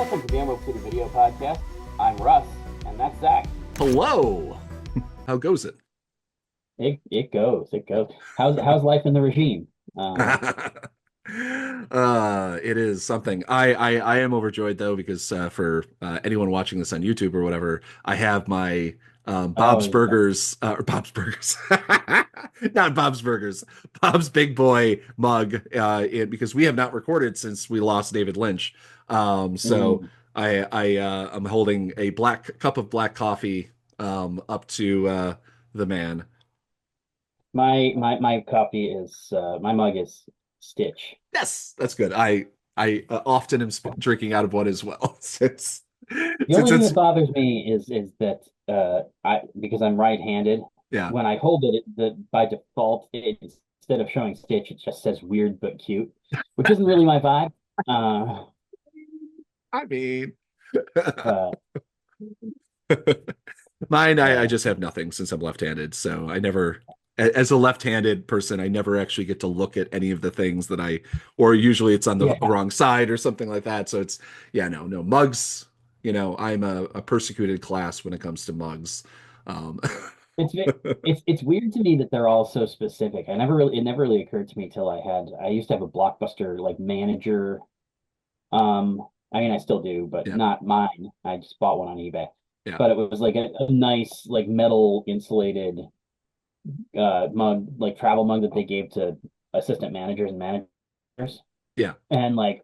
Welcome to the Emerald City Video Podcast. I'm Russ, and that's Zach. Hello. How goes it? It goes. How's life in the regime? It is something. I am overjoyed though because for anyone watching this on YouTube or whatever, I have my Bob's Oh, Burgers or Bob's Burgers, not Bob's Burgers, Bob's Big Boy mug. Because we have not recorded since we lost David Lynch. So mm, I'm holding a black cup of black coffee up to the man. my copy is my mug is Stitch. Yes, that's good. I often am drinking out of one as well since The since only thing it's that bothers me is that I because I'm right-handed, yeah. when I hold it, by default instead of showing Stitch, it just says weird but cute, which isn't really my vibe. Uh, I mean, but mine, I uh, just have nothing since I'm left-handed. So I never, as a left-handed person, I never actually get to look at any of the things that or usually it's on the yeah. wrong side or something like that. So it's, yeah, no mugs. I'm a persecuted class when it comes to mugs. Um, It's it's weird to me that they're all so specific. It never really occurred to me till I used to have a Blockbuster like manager. I mean I still do, but yeah, not mine. I just bought one on eBay. yeah, But it was like a nice like metal insulated mug, like travel mug that they gave to assistant managers and managers. yeah, And like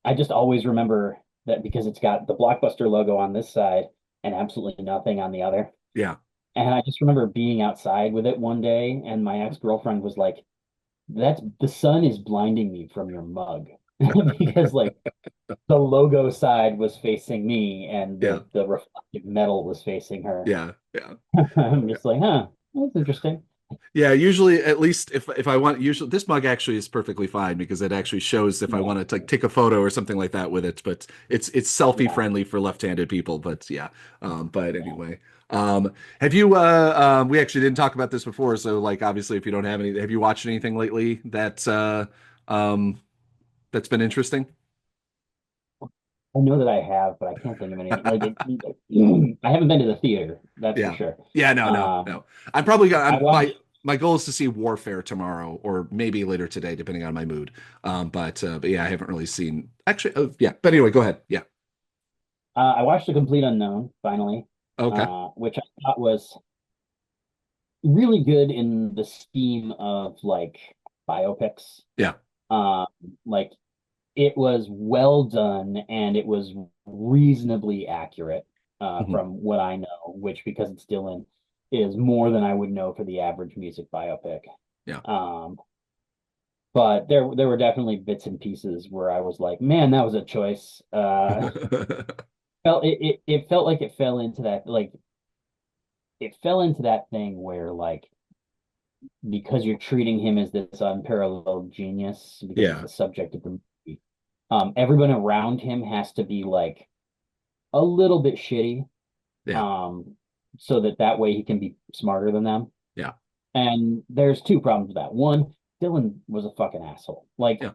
I just always remember that because it's got the Blockbuster logo on this side and absolutely nothing on the other. yeah. And I just remember being outside with it one day, and my ex-girlfriend was like, "That's the sun is blinding me from your mug." Because like the logo side was facing me and Yeah. the reflective metal was facing her. Yeah, yeah. I'm just like, huh, that's interesting. Yeah, usually at least if I want usually this mug actually is perfectly fine because it actually shows if I Yeah, want to like take a photo or something like that with it, but it's selfie yeah, friendly for left-handed people, but yeah. But yeah. anyway. Have you we actually didn't talk about this before, so like obviously if you don't have any have you watched anything lately um that's been interesting? I know that I have, but I can't think of anything. I haven't been to the theater, that's for Yeah. sure. Yeah, no, no, Um, no. I'm probably gonna I my watched. my goal is to see Warfare tomorrow or maybe later today, depending on my mood. But yeah, I haven't really seen actually. Oh, yeah, but anyway, go ahead. Yeah. I watched The Complete Unknown finally, Okay. which I thought was really good in the scheme of like biopics. Yeah. Um, like it was well done and it was reasonably accurate Mhm. from what I know, which because it's Dylan is more than I would know for the average music biopic. Yeah. Um, but there were definitely bits and pieces where I was like, man, that was a choice. It felt like it fell into that like it fell into that thing where like because you're treating him as this unparalleled genius because he's Yeah. the subject of the movie. Everyone around him has to be like a little bit shitty, Yeah. um, so that way he can be smarter than them. Yeah. And there's two problems with that. One, Dylan was a fucking asshole. Like Yeah.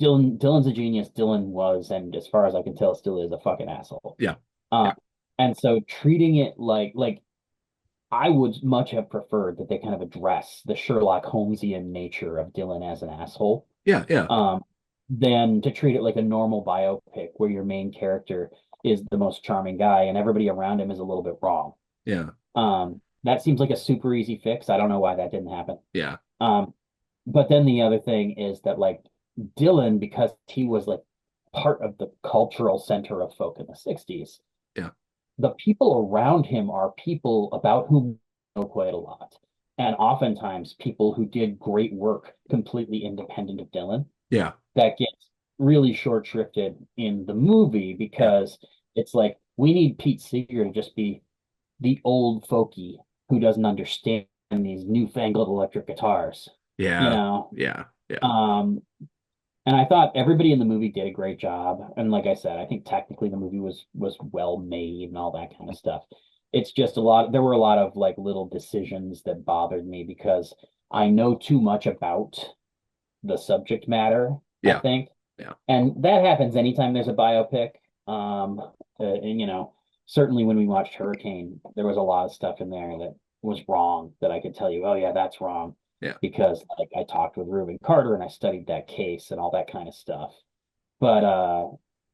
Dylan's a genius. Dylan was, and as far as I can tell, still is a fucking asshole. Yeah. Uh, Yeah. and so treating it like I would much have preferred that they kind of address the Sherlock Holmesian nature of Dylan as an asshole, Yeah. Yeah. um, than to treat it like a normal biopic where your main character is the most charming guy and everybody around him is a little bit wrong. Yeah. That seems like a super easy fix. I don't know why that didn't happen. Yeah. Um, but then the other thing is that like Dylan, because he was like part of the cultural center of folk in the 60s, Yeah. the people around him are people about whom we know quite a lot. And oftentimes people who did great work completely independent of Dylan Yeah. that gets really short shrifted in the movie Yeah. because it's like we need Pete Seeger to just be the old folky who doesn't understand these newfangled electric guitars, you Yeah. know. Yeah. Yeah. Um, and I thought everybody in the movie did a great job. And like I said, I think technically the movie was well made and all that kind of stuff. It's just there were a lot of like little decisions that bothered me because I know too much about the subject matter, I Yeah. think. Yeah. And that happens anytime there's a biopic. And certainly when we watched Hurricane, there was a lot of stuff in there that was wrong that I could tell you, oh yeah, that's wrong, Yeah. because like I talked with Reuben Carter and I studied that case and all that kind of stuff. But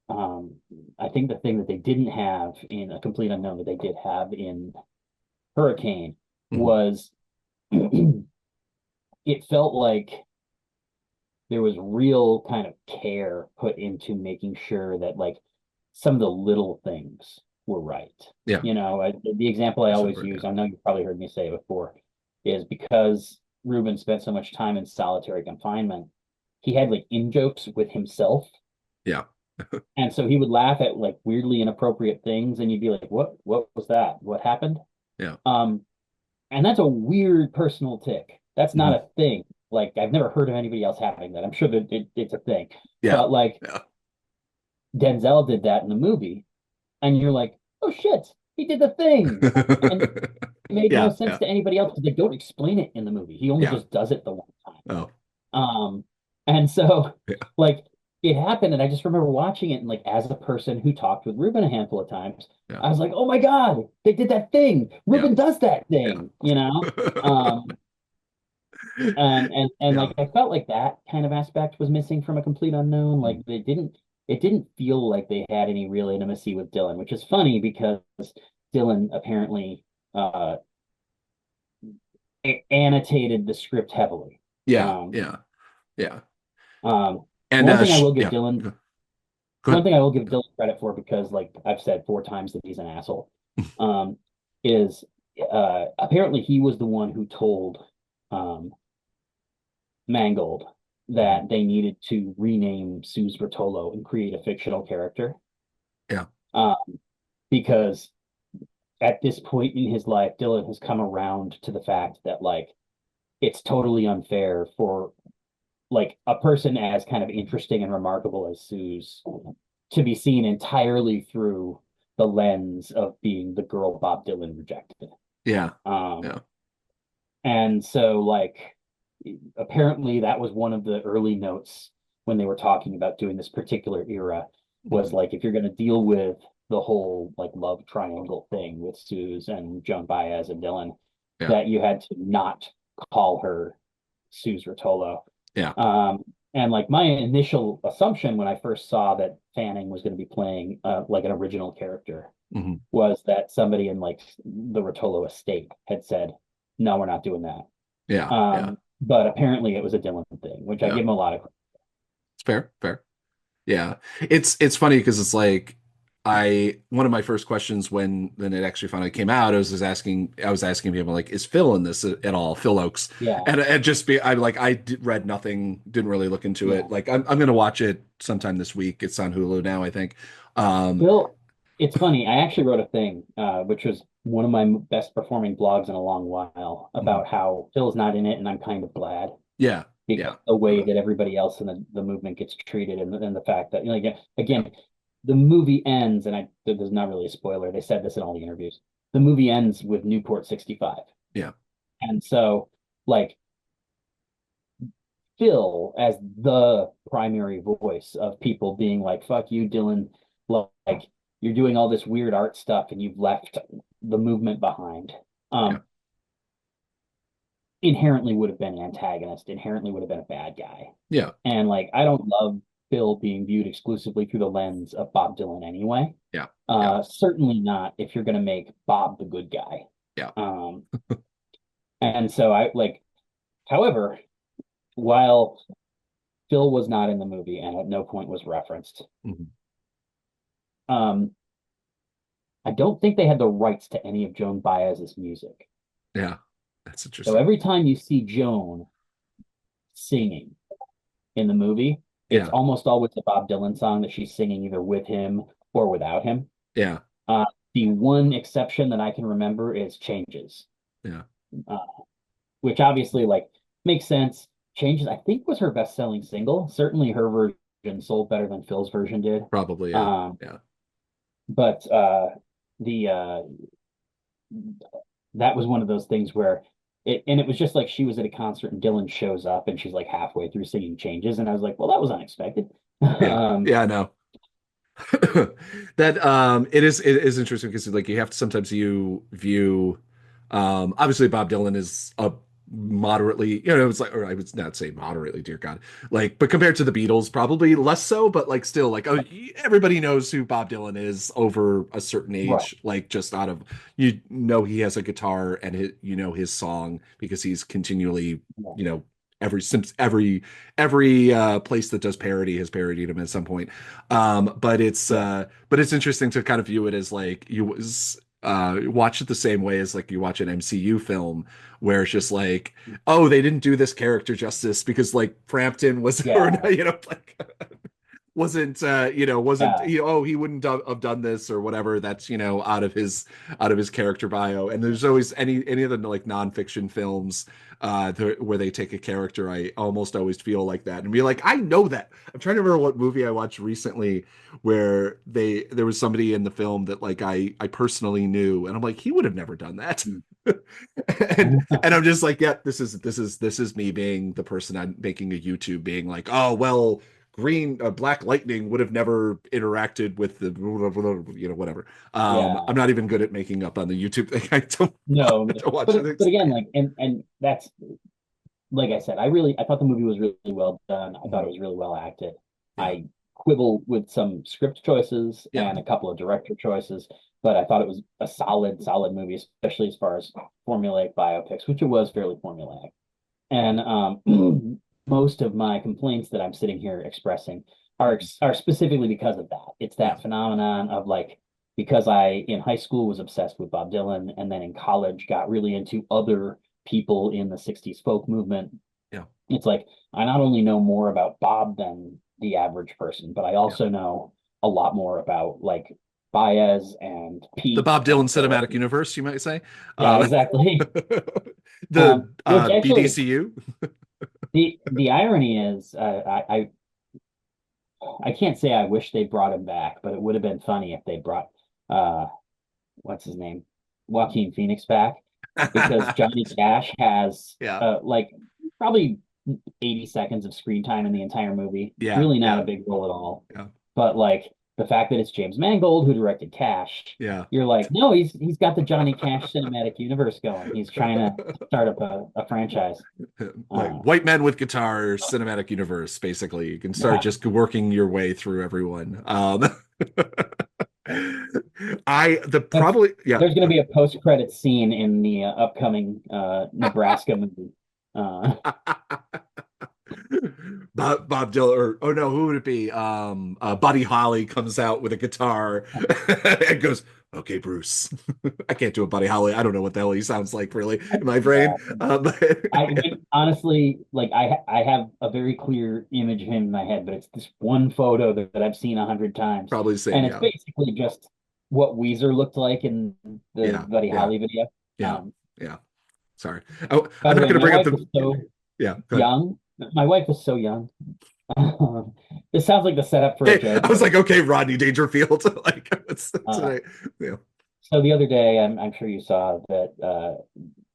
um, I think the thing that they didn't have in A Complete Unknown that they did have in Hurricane Mhm. was it felt like there was real kind of care put into making sure that like some of the little things were right. Yeah. The example I For always sure. use, Yeah. I know you've probably heard me say it before, is because Ruben spent so much time in solitary confinement, he had like in jokes with himself. Yeah. And so he would laugh at like weirdly inappropriate things, and you'd be like, What was that? What happened?" Yeah. Um, and that's a weird personal tick. That's not Mhm. a thing. Like I've never heard of anybody else having that. I'm sure that it's a thing. Yeah. But like Yeah. Denzel did that in the movie, and you're like, oh shit, he did the thing. And it made no Yeah. sense Yeah. to anybody else because they don't explain it in the movie. He only Yeah. just does it the one time. Oh. Um, and so Yeah. like it happened, and I just remember watching it, and like as a person who talked with Ruben a handful of times, Yeah. I was like, oh my God, they did that thing. Yeah. Ruben does that Yeah. thing, you know? And Yeah. like I felt like that kind of aspect was missing from A Complete Unknown. Like Mhm. it didn't feel like they had any real intimacy with Dylan, which is funny because Dylan apparently annotated the script heavily. Yeah. Um, Yeah. Yeah. um, And one thing I will give yeah. Dylan, Go one ahead. thing I will give Dylan credit for, because like I've said 4 times that he's an asshole, um, is apparently he was the one who told um, Mangold Mhm. that they needed to rename Suze Bertolo and create a fictional character. Yeah. Um, because at this point in his life, Dylan has come around to the fact that like it's totally unfair for like a person as kind of interesting and remarkable as Suze to be seen entirely through the lens of being the girl Bob Dylan rejected. Yeah. Um, Yeah. and so like apparently that was one of the early notes when they were talking about doing this particular era, was Mhm. like if you're going to deal with the whole like love triangle thing with Suze and Joan Baez and Dylan, Yeah. that you had to not call her Suze Rotolo. Yeah. Um, and like my initial assumption when I first saw that Fanning was going to be playing like an original character Mhm. was that somebody in like the Rotolo estate had said, no, we're not doing that. Yeah. Yeah. But apparently it was a Dylan thing, which I Yeah. give him a lot of credit. It's fair. Fair. Yeah. It's funny because it's like I one of my first questions when it actually finally came out, I was asking people like, is Phil in this at all? Phil Oakes. Yeah, And just be I'm like read nothing, didn't really look into yeah. it. Like I'm gonna watch it sometime this week. It's on Hulu now, I think. Um Phil, it's funny. I actually wrote a thing, which was one of my best performing blogs in a long while, mhm. about how Phil's not in it, and I'm kind of glad, Yeah. because Yeah. the way Uh, that everybody else in the movement gets treated, and the fact that, again, the movie ends, and there's not really a spoiler. They said this in all the interviews. The movie ends with Newport 65. yeah. And so, like, Phil as the primary voice of people being like, fuck you, Dylan. Like, you're doing all this weird art stuff and you've left the movement behind. Yeah. Um, Inherently would have been an antagonist, inherently would have been a bad guy. Yeah. And like, I don't love Phil being viewed exclusively through the lens of Bob Dylan anyway. Yeah. Yeah. Certainly not if you're going to make Bob the good guy. Yeah. Um, and so I like, however, while Phil was not in the movie and at no point was referenced, Mhm. um, I don't think they had the rights to any of Joan Baez's music. Yeah. That's So interesting. every time you see Joan singing in the movie, it's Yeah. almost always a Bob Dylan song that she's singing either with him or without him. Yeah. Uh, the one exception that I can remember is Changes, Yeah. uh, which obviously like makes sense. Changes, I think, was her best-selling single. Certainly her version sold better than Phil's version did. Probably. Yeah. Um, Yeah. but the that was one of those things where it was just like she was at a concert and Dylan shows up and she's like halfway through singing Changes, and I was like, well, that was unexpected. Yeah. Um, Yeah, no. That it is interesting because like you have to sometimes you view obviously Bob Dylan is a moderately, it's like, or I would not say moderately, dear God, like, but compared to the Beatles probably less so, but like still like, oh, everybody knows who Bob Dylan is over a certain right. age, like just out of, he has a guitar and his song because he's continually, Yeah. you know every place that does parody has parodied him at some point. Yeah. But it's interesting to kind of view it as like watch it the same way as like you watch an MCU film where it's just like, oh, they didn't do this character justice because like Frampton was or Yeah. like wasn't Yeah. oh, he wouldn't have done this or whatever. That's out of his character bio. And there's always any of the like nonfiction films where they take a character, I almost always feel like that and be like, I know that. I'm trying to remember what movie I watched recently where there was somebody in the film that like I personally knew, and I'm like, he would have never done that. Mm. And I'm just like, yeah, this is me being the person I'm making a YouTube being like, oh well, Black Lightning would have never interacted with the whatever. Yeah. I'm not even good at making up on the YouTube thing. No, I don't watch but things. again, like, and that's like I said, I thought the movie was really well done. I thought it was really well acted. Yeah, I quibble with some script choices yeah, and a couple of director choices, but I thought it was a solid movie, especially as far as formulaic biopics, which it was fairly formulaic. And most of my complaints that I'm sitting here expressing are specifically because of that. It's yeah, that phenomenon of like because I in high school was obsessed with Bob Dylan and then in college got really into other people in the 60s folk movement. yeah, It's like I not only know more about Bob than the average person, but I yeah. also know a lot more about like Baez and The Pete Bob Dylan and Philip. cinematic universe, you might say. Yeah, Um, exactly. the Which actually BDCU. the irony is I can't say I wish they brought him back, but it would have been funny if they brought uh what's his name? Joaquin Phoenix back because Johnny Cash has Yeah, like probably 80 seconds of screen time in the entire movie. yeah, Really not yeah, a big role at all. yeah, But like the fact that it's James Mangold who directed Cash, yeah. you're like, no, he's got the Johnny Cash cinematic universe going. He's trying to start up a franchise. Like Uh, white men with guitar cinematic universe, basically. You can start yeah, just working your way through everyone. I the that's probably yeah. there's going to be a post-credit scene in the upcoming Nebraska movie. Uh, Bob Dylan, or oh no, who would it be? Buddy Holly comes out with a guitar and goes, "Okay, Bruce." I can't do a Buddy Holly. I don't know what the hell he sounds like really in my brain. yeah. But Honestly, like I have a very clear image of him in my head, but it's this one photo that I've seen 100 times, probably the same. and it's Yeah, basically just what Weezer looked like in the yeah, Buddy yeah, Holly video. yeah, Um, yeah. Sorry, I'm by the not way, going to my bring up wife the. was so Yeah, go ahead. young. My wife was so young. This sounds like the setup for a Okay, joke, I was but like, okay, Rodney Dangerfield. Like, uh, today. Yeah, so the other day, I'm sure you saw that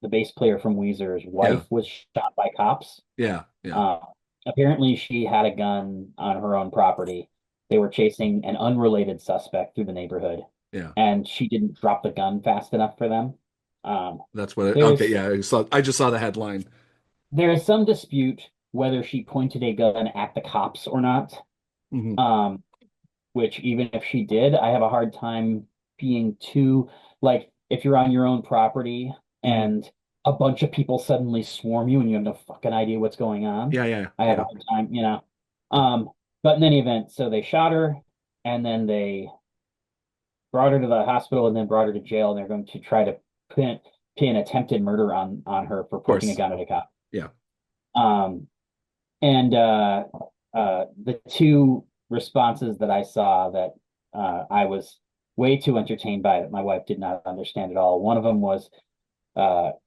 the bass player from Weezer's yeah, wife was shot by cops. yeah, yeah, Uh, Apparently, she had a gun on her own property. They were chasing an unrelated suspect through the neighborhood, yeah. and she didn't drop the gun fast enough for them. Um, That's what. Okay, there's yeah. I just saw the headline. there is some dispute whether she pointed a gun at the cops or not. Hmm. Um, which even if she did, I have a hard time being too like if you're on your own property Hmm. and a bunch of people suddenly swarm you and you have no fucking idea what's going on. Yeah, yeah, I have a yeah, hard time. yeah. But in any event, so they shot her and then they brought her to the hospital and then brought her to jail and they're going to try to pin attempted murder on her for Of pointing a course. gun at a cop. Yeah. Um, and the two responses that I saw that I was way too entertained by that my wife did not understand at all. One of them was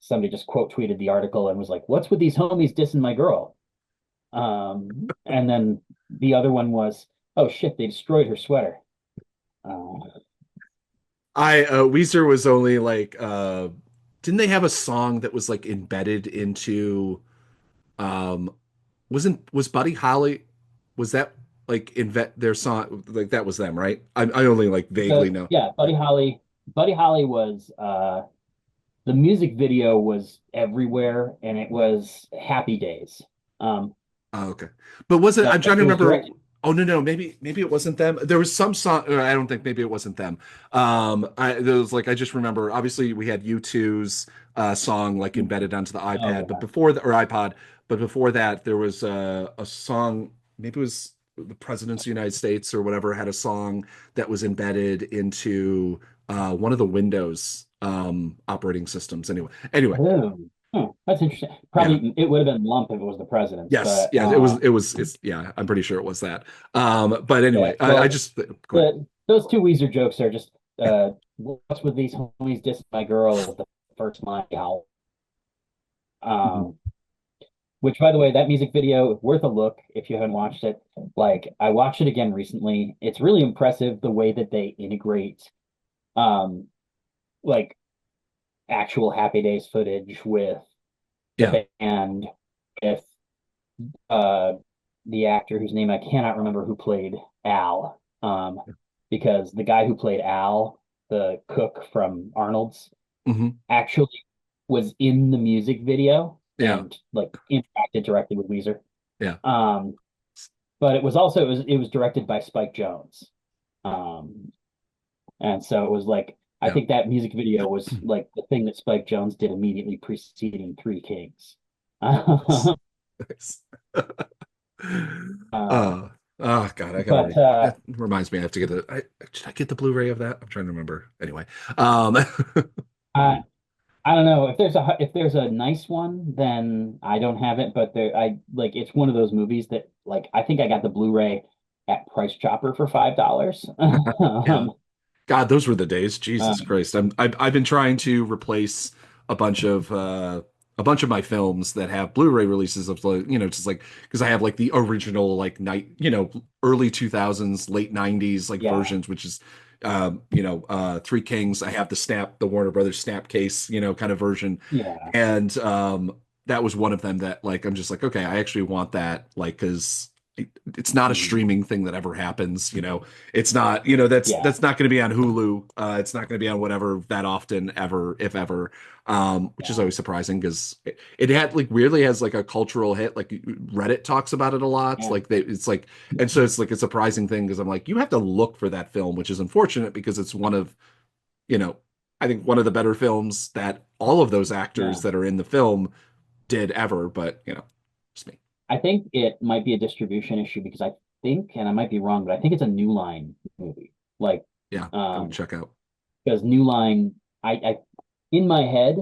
somebody just quote tweeted the article and was like, "What's with these homies dissing my girl?" And then the other one was, "Oh shit, they destroyed her sweater." Uh, Weezer was only like didn't they have a song that was like embedded into um was Buddy Holly, was that like invent their song? Like that was them, right? I only like vaguely know. Yeah, Buddy Holly was the music video was everywhere, and it was Happy Days. Um, Oh, okay. But was it? so I'm trying to it was remember. directed. Oh no, maybe it wasn't them. There was some song. I don't think maybe it wasn't them. There was like I just remember. Obviously, we had U2's song like embedded onto the Oh iPad, but yeah. before the or iPod, but before that, there was a song. Maybe it was the Presidents of the United States or whatever had a song that was embedded into one of the Windows operating systems. Anyway, Oh, that's interesting. yeah. Probably it would have been Lump if it was the president's, Yes, but yeah, it's yeah, I'm pretty sure it was that. But yeah. anyway, I Well, just go ahead. those two Weezer jokes are just what's with these homies dissing my girl is the first line. How Mhm. um, which by the way, that music video worth a look if you haven't watched it. Like I watched it again recently. It's really impressive the way that they integrate um like actual Happy Days footage with Yeah. the band with uh the actor whose name I cannot remember who played Al. Because the guy who played Al, the cook from Arnold's, Hmm. actually was in the music video Yeah. and like interacted directly with Weezer. Yeah. Um, but it was directed by Spike Jonze. Um, and so it was like I Yeah. think that music video was like the thing that Spike Jonze did immediately preceding Three Kings. Nice. Um, Nice. uh, Oh, oh God, I gotta but re that reminds me I have to get should I get the Blu-ray of that? I'm trying to remember. Anyway. I I don't know if there's a nice one, then I don't have it. But there, I like it's one of those movies that like I think I got the Blu-ray at Price Chopper for $5. Yeah. um, God, those were the days. Jesus um, Christ. I've been trying to replace a bunch of a bunch of my films that have Blu-ray releases of like, just like because I have like the original like early 2000s, late 90s like yeah, versions, which is Three Kings. I have the Warner Brothers Snap case, kind of version. yeah, And that was one of them that like I'm just like, okay, I actually want that like because it's not a mm, streaming thing that ever happens. It's not, yeah, that's not going to be on Hulu. It's not going to be on whatever that often ever, if ever. Which is yeah, always surprising because it had like weirdly has like a cultural hit. Like Reddit talks about it a lot. yeah, Like it's like, and so it's like a surprising thing because I'm like, you have to look for that film, which is unfortunate because it's one of, you know, I think one of the better films that all of those actors yeah. that are in the film did ever. But just me. I think it might be a distribution issue because I think, and I might be wrong, but I think it's a New Line movie. Like, Yeah, go um, check out. because New Line, I in my head,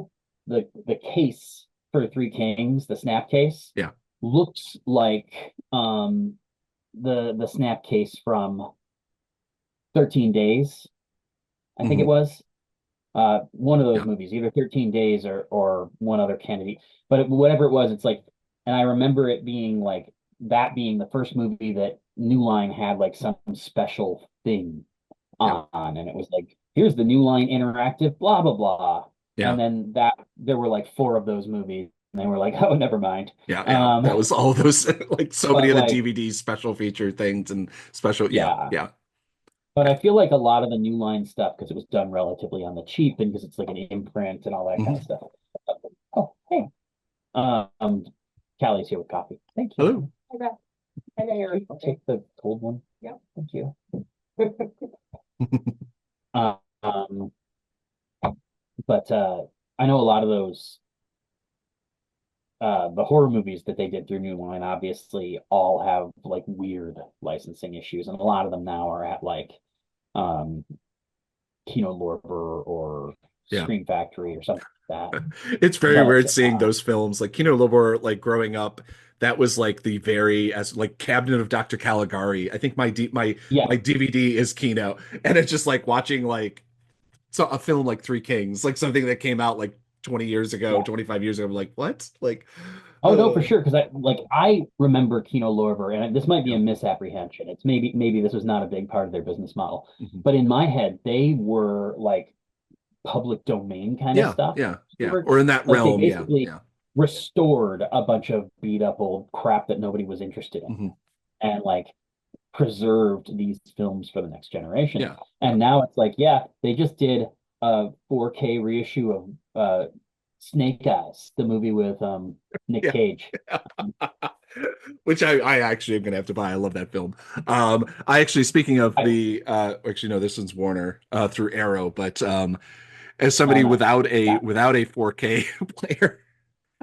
the case for Three Kings, the snap case, Yeah. looks like the snap case from 13 Days, I think it Hmm. was. One of those Yeah. movies, either 13 Days or one other Kennedy. But whatever it was, it's like, and I remember it being like that being the first movie that New Line had like some special thing Yeah. on, and it was like, here's the New Line interactive, blah blah blah. Yeah. And then that there were like four of those movies, and they were like, oh, never mind. Yeah. Yeah. Um, That was all those like so many but of the like, DVD special feature things and special. Yeah. yeah. Yeah. But I feel like a lot of the New Line stuff, because it was done relatively on the cheap and because it's like an imprint and all that kind of Hmm. stuff. Oh, hey. Callie's here with coffee. Thank Hello. you. I got your. I'll take the cold one. Yeah, thank you. Um, but I know a lot of those the horror movies that they did through New Line obviously all have like weird licensing issues, and a lot of them now are at like um Kino Lorber or Yeah. Scream Factory or something like that. It's very But weird seeing those films like Kino Lorber, like growing up. That was like the very as like Cabinet of Dr. Caligari. I think yeah, my DVD is Kino, and it's just like watching like a film like Three Kings, like something that came out like 20 years ago, yeah. 25 years ago. I'm like, what? Like, Oh no, for uh, sure. Because I remember Kino Lorber, and this might be yeah. a misapprehension. It's maybe this was not a big part of their business model, Mhm. but in my head, they were like public domain kind of Yeah, stuff. yeah, They yeah. were Or in that like they realm, yeah, basically yeah. restored a bunch of beat up old crap that nobody was interested in, Hmm. and like preserved these films for the next generation. Yeah. Yeah. And now it's like, yeah, they just did a 4K reissue of Snake Eyes, the movie with Nick Yeah. Cage. Which I actually am gonna have to buy. I love that film. I actually, speaking of I the actually no, this one's Warner through Arrow, but as Oh, somebody nice. Yeah, without a 4K player,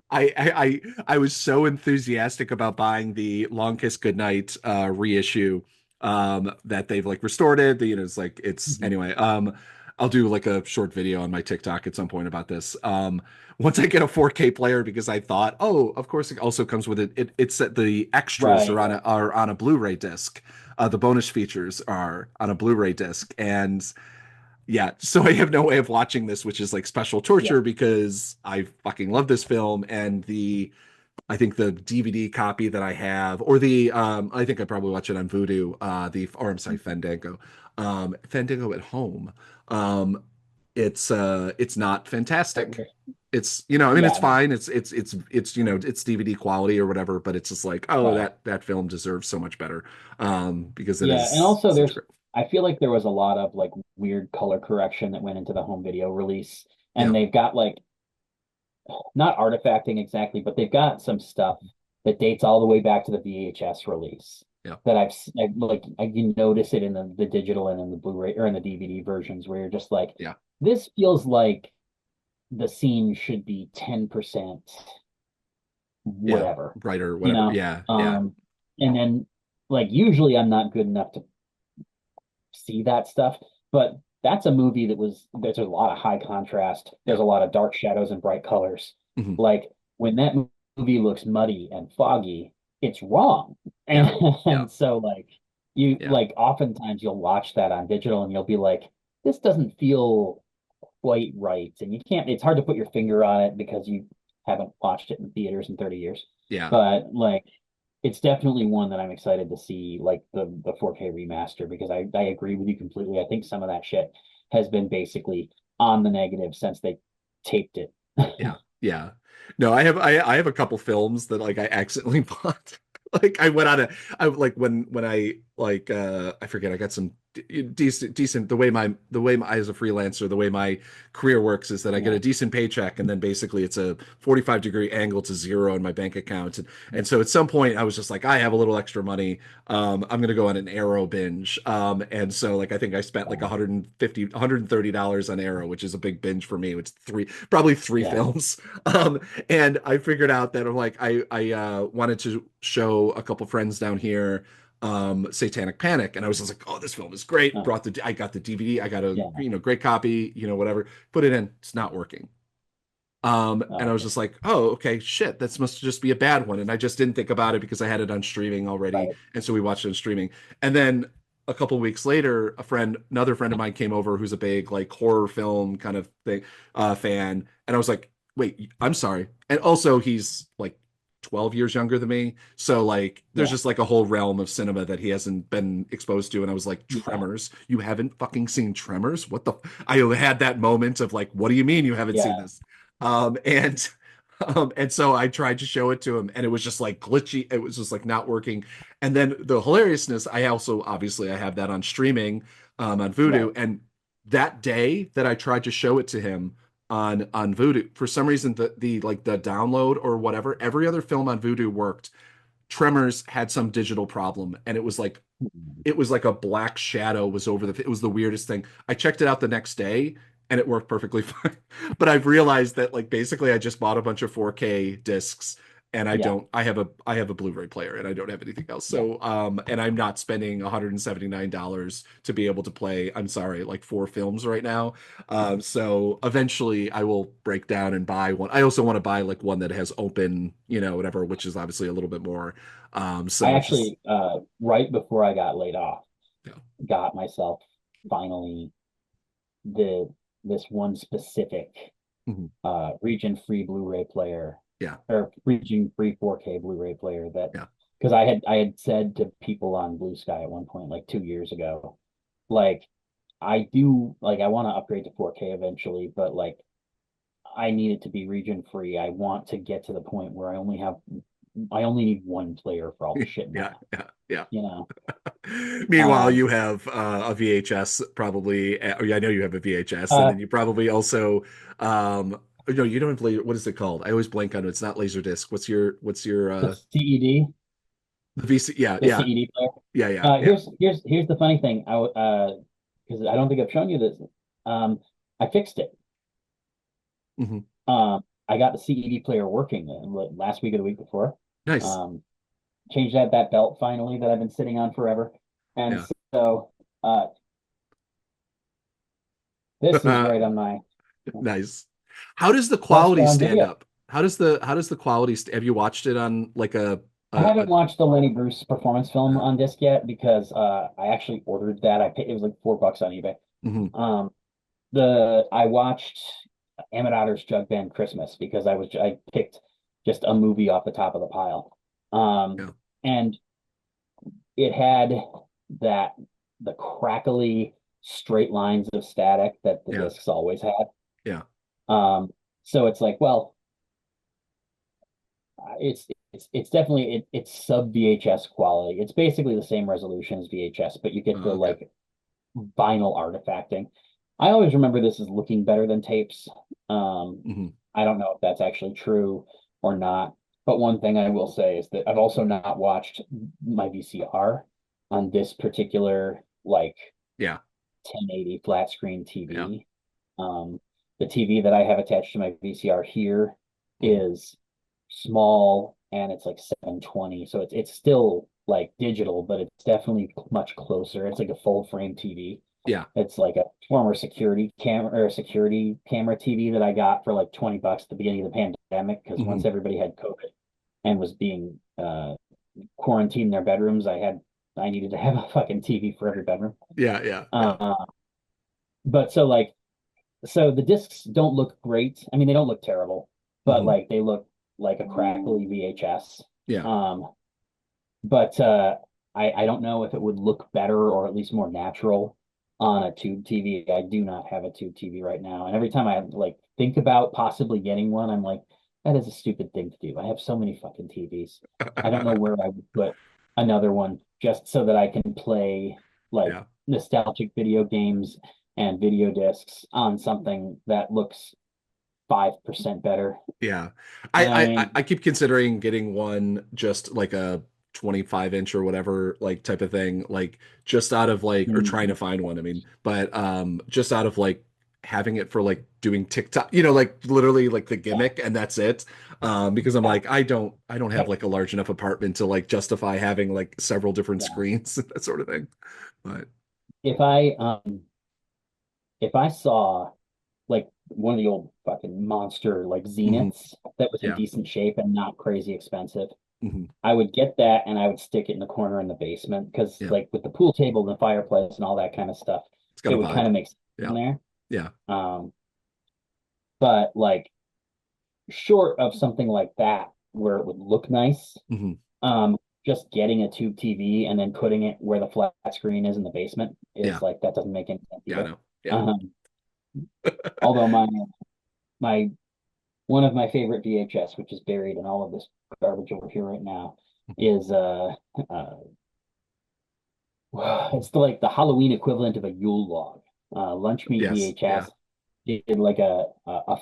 I was so enthusiastic about buying the Long Kiss Goodnight reissue that they've like restored it. You know, it's like it's mhm. anyway. I'll do like a short video on my TikTok at some point about this. Once I get a 4K player, because I thought, oh, of course, it also comes with it. It's that the extras Right, right. are on a Blu-ray disc. The bonus features are on a Blu-ray disc, and yeah, so I have no way of watching this, which is like special Yeah, torture because I fucking love this film. And the I think the DVD copy that I have, or the I think I probably watch it on Vudu, or I'm sorry, Fandango. Fandango at home. Um it's not fantastic. It's, you know, I mean, it's yeah, no, fine. It's you know, it's DVD quality or whatever, but it's just like, oh, right. that film deserves so much better. Because it Yeah, and is also such there's great. I feel like there was a lot of like weird color correction that went into the home video release, Yeah. and they've got like not artifacting exactly, but they've got some stuff that dates all the way back to the VHS release Yeah. that you notice it in the digital and in the Blu-ray or in the DVD versions where you're just like, Yeah. this feels like the scene should be 10% Yeah. whatever, Right, or you whatever. know? Yeah. Yeah. And then like usually I'm not good enough to see that stuff, but that's a movie there's a lot of high contrast. Yeah. There's a lot of dark shadows and bright colors. Hmm. Like when that movie looks muddy and foggy, it's wrong. And Yeah. Yeah. and so like you Yeah. like oftentimes you'll watch that on digital and you'll be like, this doesn't feel quite right. And you can't, it's hard to put your finger on it because you haven't watched it in theaters in 30 years. Yeah. But like it's definitely one that I'm excited to see, like the 4K remaster, because I agree with you completely. I think some of that shit has been basically on the negative since they taped it. Yeah. Yeah. No, I have a couple films that like I accidentally bought. Like I went on a I like when I like I forget, I got some decent the way my as a freelancer, the way my career works is that I get Yeah. a decent paycheck, and then basically it's a 45-degree angle to zero in my bank account. And so at some point I was just like, I have a little extra money. I'm gonna go on an Arrow binge. And so like I think I spent like 150 $130 on Arrow, which is a big binge for me, which is probably three Yeah. films. And I figured out that I'm like I wanted to show a couple friends down here Satanic Panic, and I was just like, oh, this film is great. Oh, I got the DVD, I got a, yeah. you know, great copy, you know, whatever. Put it in, it's not working. And I Oh, was okay. just like, oh, okay, shit, this must just be a bad one. And I just didn't think about it because I had it on streaming already. Right. And so we watched it on streaming. And then a couple of weeks later, another friend of mine came over who's a big like horror film kind of thing, fan. And I was like, wait, I'm sorry. And also he's like 12 years younger than me. So like there's Yeah. just like a whole realm of cinema that he hasn't been exposed to. And I was like, Yeah. Tremors? You haven't fucking seen Tremors? What the I had that moment of like, what do you mean you haven't seen Yeah. this? Um, and and so I tried to show it to him, and it was just like glitchy. It was just like not working. And then the hilariousness, I also obviously I have that on streaming on Vudu. Right. And that day that I tried to show it to him on Vudu, for some reason the like the download or whatever, every other film on Vudu worked. Tremors had some digital problem, and it was like a black shadow was over it was the weirdest thing. I checked it out the next day and it worked perfectly fine. But I've realized that like basically I just bought a bunch of 4K discs, and Yeah. I have a Blu-ray player, and I don't have anything else. Yeah. So and I'm not spending $179 to be able to play, I'm sorry, like four films right now. So eventually I will break down and buy one. I also want to buy like one that has open, you know, whatever, which is obviously a little bit more I so it's just actually right before I got laid off, yeah. got myself finally the this one specific Mhm. region free Blu-ray player Yeah. or region free 4K Blu-ray player that Yeah. because I had said to people on Blue Sky at one point like 2 years ago, like I do like I want to upgrade to 4K eventually, but like I need it to be region free. I want to get to the point where I only have I only need one player for all the shit Yeah, now, yeah, yeah. you know. Meanwhile, Um, you have a VHS probably. Or yeah, I know you have a VHS, and uh, then you probably also no, you don't have what is it called? I always blank on it. It's not Laserdisc. What's your the CED, the VC? Yeah, the yeah, CED player. yeah, yeah, yeah. Here's the funny thing. Because I don't think I've shown you this. I fixed it. Hmm. I got the CED player working last week or the week before. Nice. Um, changed that belt finally that I've been sitting on forever, and Yeah. so this is right on my Nice. How does the best quality on stand video. up? How does the quality have you watched it on like I a haven't watched the Lenny Bruce performance film on disc yet because I actually ordered that. I paid it was like $4 on eBay. mhm, Um, the I watched Emmett Otter's Jug Band Christmas because I picked just a movie off the top of the pile. yeah, And it had that the crackly straight lines of static that the yeah, discs always had. yeah, So it's like, well, it's definitely it's sub VHS quality. It's basically the same resolution as VHS, but you get the okay. like vinyl artifacting. I always remember this as looking better than tapes. Um, Hmm. I don't know if that's actually true or not. But one thing I will say is that I've also not watched my VCR on this particular like Yeah, 1080 flat screen yeah. TV. The TV that I have attached to my VCR here Mhm. is small and it's like 720. So it's still like digital, but it's definitely much closer. It's like a full frame TV. Yeah. It's like a former security camera TV that I got for like $20 at the beginning of the pandemic because Hmm. once everybody had COVID and was being quarantined in their bedrooms, I needed to have a fucking TV for every bedroom. Yeah, yeah, yeah. Uh, but so the discs don't look great. I mean, they don't look terrible, but Hmm. like they look like a crackly VHS. Yeah. Um, but I don't know if it would look better or at least more natural on a tube TV. I do not have a tube TV right now, and every time I like think about possibly getting one, I'm like, that is a stupid thing to do. I have so many fucking TVs. I don't know where I would put another one just so that I can play like Yeah. nostalgic video games and video discs on something that looks 5% better. Yeah. You know what I I mean? keep considering getting one just like a 25-inch or whatever like type of thing, like just out of like or trying to Mhm. find one, I mean, but just out of like having it for like doing TikTok, like literally like the Yeah. gimmick and that's it. Because I'm Yeah. like I don't have like a large enough apartment to like justify having like several different Yeah. screens, that sort of thing. But If I um if I saw like one of the old fucking monster like mhm, Zeniths that was in yeah. decent shape and not crazy expensive, Mhm, I would get that and I would stick it in the corner in the basement because yeah. like with the pool table and the fireplace and all that kind of stuff, It's got it a would vibe. kind of make sense in Yeah. there. Yeah. Um, but like short of something like that where it would look nice, Mhm. just getting a tube TV and then putting it where the flat screen is in the basement is Yeah. like that doesn't make any sense Yeah, I either. know. Yeah. Um, although my one of my favorite VHS, which is buried in all of this garbage over here right now, is uh it's like the Halloween equivalent of a Yule log. Lunch Meat Yes. Yeah. VHS did like a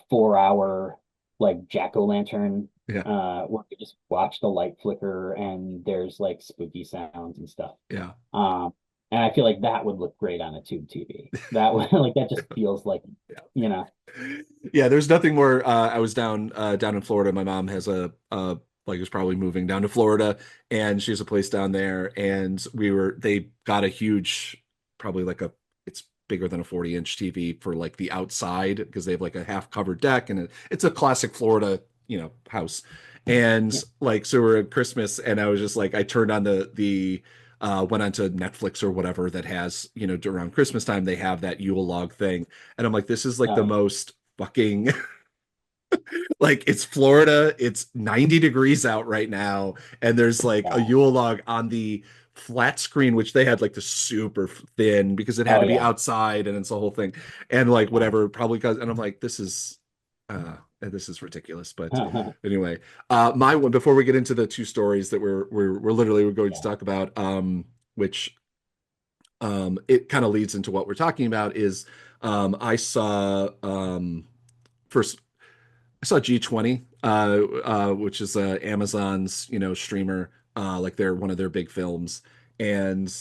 4 hour like jack-o'-lantern Yeah. where you just watch the light flicker and there's like spooky sounds and stuff. Yeah. Um, and I feel like that would look great on a tube TV. That would like that just feels like, Yeah. you know, Yeah, there's nothing more. I was down in Florida. My mom has like was probably moving down to Florida, and she has a place down there. And they got a huge, probably like it's bigger than a 40-inch TV for like the outside because they have like a half covered deck, and it's a classic Florida, house. And yeah, like so we're at Christmas, and I was just like I turned on the went onto Netflix or whatever that has, around Christmas time they have that Yule log thing. And I'm like, this is like the no, most fucking like it's Florida, it's 90 degrees out right now, and there's like a yeah, Yule log on the flat screen, which they had like the super thin because it had oh to be yeah, outside and it's the whole thing. And like yeah. whatever, probably because and I'm like, this is and this is ridiculous, but anyway, my one before we get into the two stories that we're literally going to Yeah. talk about, which it kind of leads into what we're talking about is I saw first I saw G20, which is Amazon's streamer, like they're one of their big films, and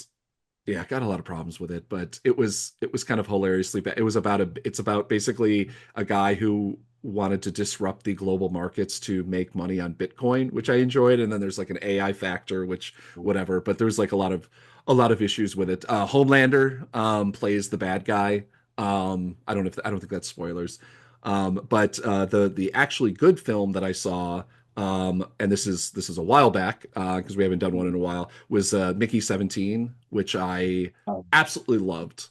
yeah, I got a lot of problems with it, but it was kind of hilariously bad. It's about basically a guy who wanted to disrupt the global markets to make money on Bitcoin, which I enjoyed, and then there's like an AI factor, which whatever, but there's like a lot of issues with it. Homelander plays the bad guy. I don't think that's spoilers. But the actually good film that I saw, and this is a while back because we haven't done one in a while, was Mickey 17, which I Um, absolutely loved.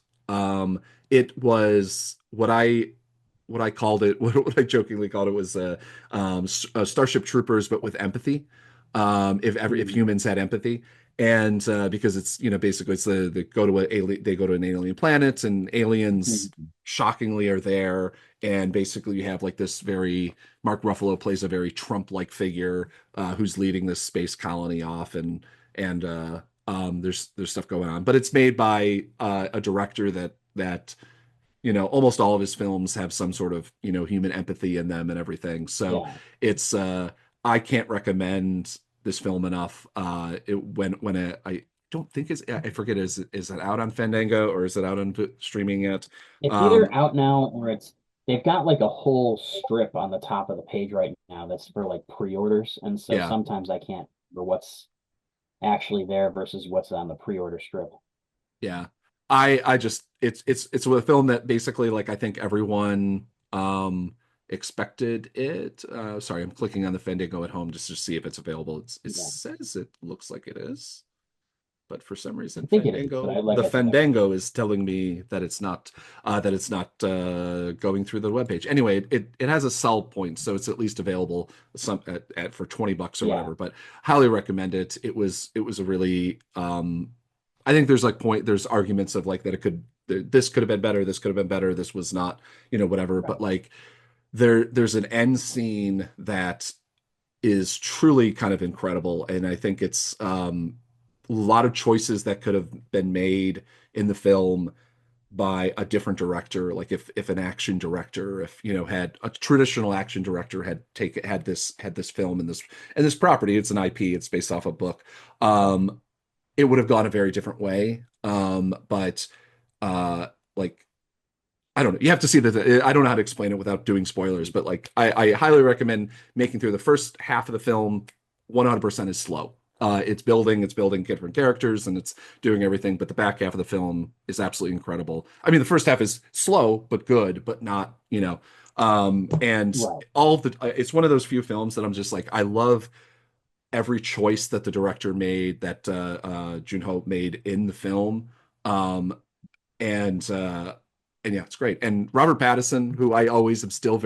It was what I called it, what I jokingly called it was Starship Troopers, but with empathy. If mm, humans had empathy, and because it's basically it's they go to an alien planet, and aliens mm, shockingly are there, and basically you have like this very Mark Ruffalo plays a very Trump-like figure who's leading this space colony off, and there's stuff going on, but it's made by a director that almost all of his films have some sort of human empathy in them and everything. So yeah. it's I can't recommend this film enough. I don't think I forget, is it out on Fandango or is it out on streaming yet? It's Um either out now or they've got like a whole strip on the top of the page right now that's for like pre-orders. And so yeah. sometimes I can't remember what's actually there versus what's on the pre-order strip. Yeah. I just it's a film that basically like I think everyone expected it. Sorry, I'm clicking on the Fandango at home just to see if it's available. It Yeah. says it looks like it is, but for some reason I think it is, but The like I said, Fandango is telling me that it's not going through the webpage. Anyway, it has a sell point, so it's at least available for $20 or yeah, whatever. But highly recommend it. It was a really I think there's arguments of like that this could have been better, this could have been better, this was not, whatever. But right. like there's an end scene that is truly kind of incredible, and I think it's a lot of choices that could have been made in the film by a different director. Like if an action director, if had a traditional action director had this film and this property, it's an IP, it's based off a book. It would have gone a very different way. But like I don't know. You have to see that. I don't know how to explain it without doing spoilers, but like I highly recommend making through the first half of the film. 100% is slow. It's building different characters, and it's doing everything. But the back half of the film is absolutely incredible. I mean, the first half is slow but good, but not. And Right. all of it's one of those few films that I'm just like, I love every choice that the director made, that Junho made in the film. Um, and uh and yeah, it's great. And Robert Pattinson, who I always am still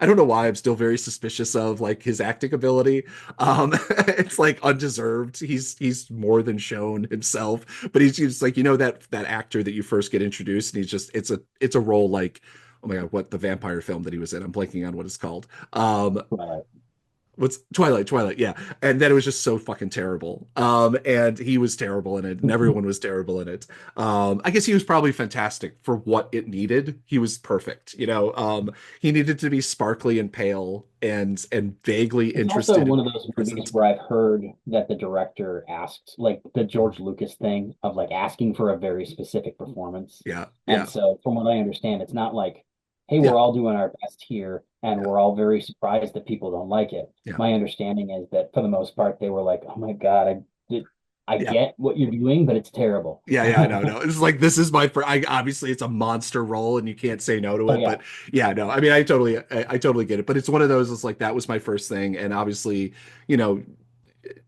I don't know why I'm still very suspicious of like his acting ability. It's like undeserved. He's more than shown himself, but he's just like that actor that you first get introduced, and it's a role like, oh my God, what the vampire film that he was in? I'm blanking on what it's called. Right. What's Twilight, yeah. And then it was just so fucking terrible. And he was terrible in it, and everyone was terrible in it. I guess he was probably fantastic for what it needed. He was perfect. He needed to be sparkly and pale and vaguely It's also interested in one of being those movies present. where I've heard that the director asked, like the George Lucas thing of like asking for a very specific performance. Yeah, And yeah, so, from what I understand, it's not like, hey, yeah, we're all doing our best here and yeah, we're all very surprised that people don't like it. yeah, My understanding is that for the most part, they were like, oh my God, I yeah. get what you're doing, but it's terrible. Yeah, yeah, no. It's like this is my first. Obviously it's a monster role, and you can't say no to Oh it. yeah, But yeah, no. I mean, I totally get it. But it's one of those. It's like that was my first thing, and obviously, you know,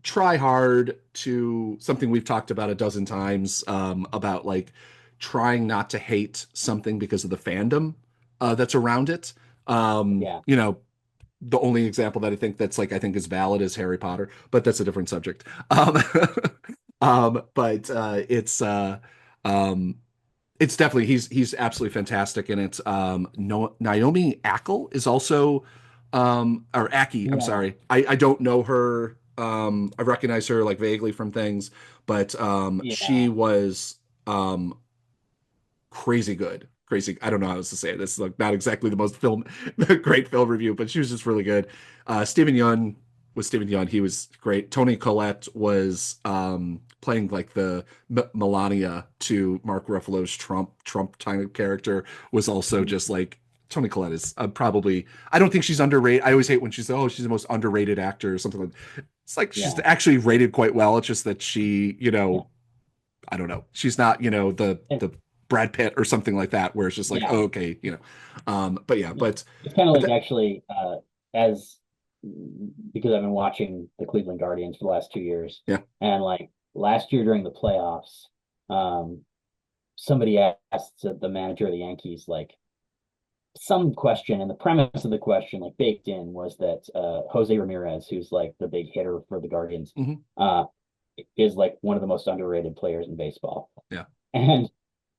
try hard to something we've talked about a dozen times about like trying not to hate something because of the fandom that's around it. Um, yeah, you know, the only example that I think is valid is Harry Potter, but that's a different subject. But um, it's definitely he's absolutely fantastic in it. No, Naomi Ackel is also or Aki, I'm Yeah, sorry. I don't know her. I recognize her like vaguely from things, but she yeah, was um crazy good. Crazy. I don't know how else to say it. It's like not exactly the most film great film review, but she was just really good. Stephen Yeun was Stephen Yeun. He was great. Tony Collette was playing like the Melania to Mark Ruffalo's Trump kind of character, was also just like Tony Collette is probably, I don't think she's underrated. I always hate when she's, oh, she's the most underrated actor or something like that. It's like she's yeah, actually rated quite well. It's just that she, yeah, I don't know. She's not, the and, Brad Pitt or something like that, where it's just like, yeah. oh, okay, but yeah, Yeah. but It's kind of but like that, actually, as because I've been watching the Cleveland Guardians for the last 2 years, yeah, and like last year during the playoffs, um, somebody asked the manager of the Yankees like some question, and the premise of the question, like baked in, was that Jose Ramirez, who's like the big hitter for the Guardians, hmm uh, is like one of the most underrated players in baseball, yeah, and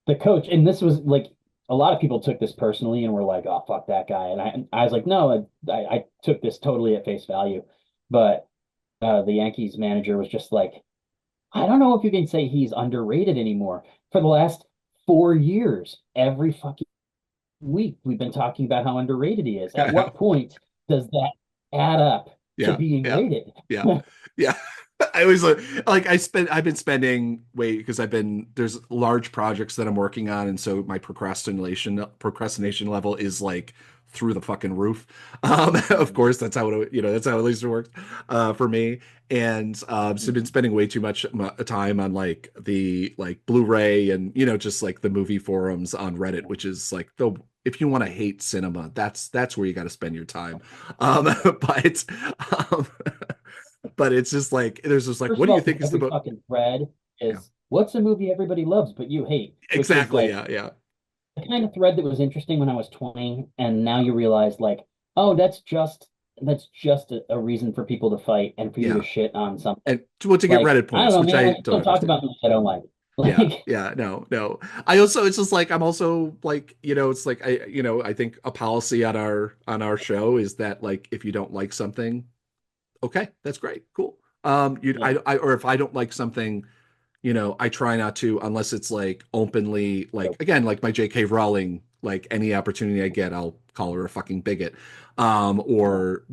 the coach, and this was like a lot of people took this personally and were like, "Oh, fuck that guy," and I was like, "No, I took this totally at face value," but the Yankees manager was just like, "I don't know if you can say he's underrated anymore. For the last 4 years, every fucking week we've been talking about how underrated he is. I At know. what point does that add up to Yeah, being yeah, rated?" yeah, yeah. I always like I've been spending wait because there's large projects that I'm working on, and so my procrastination level is like through the fucking roof. Of course, that's how that's how at least it works for me. And so I've been spending way too much time on like the like Blu-ray and just like the movie forums on Reddit, which is like the if you want to hate cinema, that's where you got to spend your time. But um, but it's just like there's just like, First what of do you all, think because is the every book? fucking thread Yeah, is what's a movie everybody loves but you hate, which is exactly. like Yeah, yeah, the kind of thread that was interesting when I was 20, and now you realize like, oh, that's just a reason for people to fight and for you to yeah. shit on something. And to get Like, Reddit I don't points, know, which man, I I just don't don't talk understand. about movies I don't like. Yeah, Like, yeah, no, no. I also, it's just like I'm also like, it's like I think a policy on our show is that like if you don't like something, okay, that's great, cool. yeah, Or if I don't like something, I try not to unless it's like openly, like so, again, like my J.K. Rowling, like any opportunity I get, I'll call her a fucking bigot. yeah, Or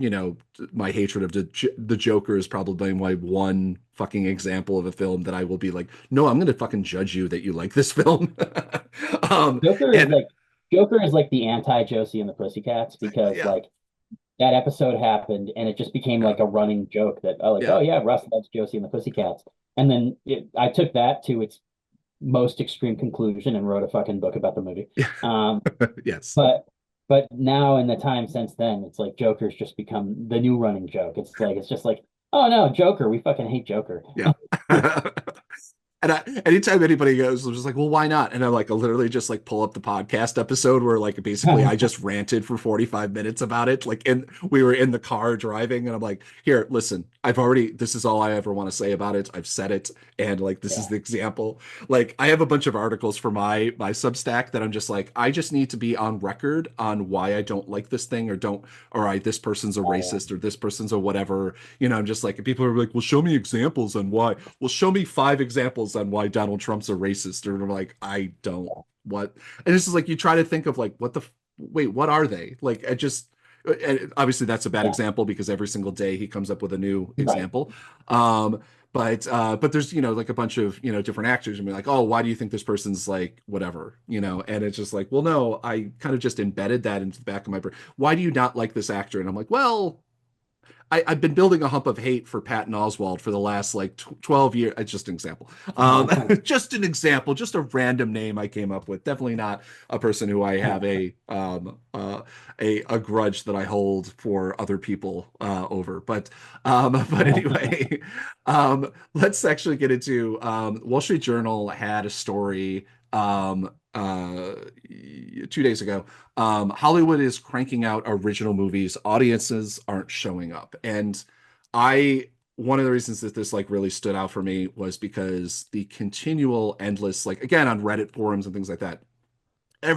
my hatred of the Joker is probably my one fucking example of a film that I will be like, no, I'm gonna fucking judge you that you like this film. um, Joker is and like Joker is like the anti Josie and the Pussycats because yeah, like that episode happened and it just became yeah, like a running joke that oh like yeah, oh yeah Russ loves Josie and the Pussycats, and then I took that to its most extreme conclusion and wrote a fucking book about the movie. yeah, Um, yes, but now in the time since then, it's like Joker's just become the new running joke. It's just like, oh no, Joker, we fucking hate Joker. yeah. And anytime anybody goes, I'm just like, well, why not? And I like literally just like pull up the podcast episode where like basically I just ranted for 45 minutes about it. Like we were in the car driving and I'm like, here, listen, this is all I ever want to say about it. I've said it. And like, this is Yeah, the example. Like I have a bunch of articles for my Substack that I'm just like, I just need to be on record on why I don't like this thing or this person's a oh, racist or this person's a whatever. I'm just like, people are like, well, show me examples on why. Well, show me 5 examples on why Donald Trump's a racist. Or I'm like, I don't. What? And it's just like you try to think of like, wait, what are they? Like, and obviously that's a bad yeah, example because every single day he comes up with a new right. example. Um, but there's like a bunch of different actors and be like, oh, why do you think this person's like whatever? And it's just like, well, no, I kind of just embedded that into the back of my brain. Why do you not like this actor? And I'm like, well, I've been building a hump of hate for Patton Oswalt for the last like 12 years. It's just an example. Just an example, just a random name I came up with. Definitely not a person who I have a grudge that I hold for other people over. But anyway, let's actually get into Wall Street Journal had a story um, uh, 2 days ago. Hollywood is cranking out original movies. Audiences aren't showing up. And one of the reasons that this like really stood out for me was because the continual endless, like again, on Reddit forums and things like that,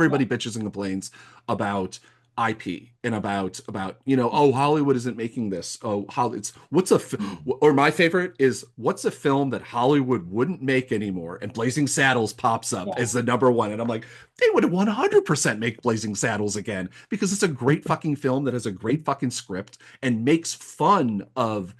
Yeah, everybody bitches and complains about IP and about oh, Hollywood isn't making this. Oh, how it's what's a Mm. or my favorite is what's a film that Hollywood wouldn't make anymore, and Blazing Saddles pops up Yeah. as the number one, and I'm like, they would 100% make Blazing Saddles again because it's a great fucking film that has a great fucking script and makes fun of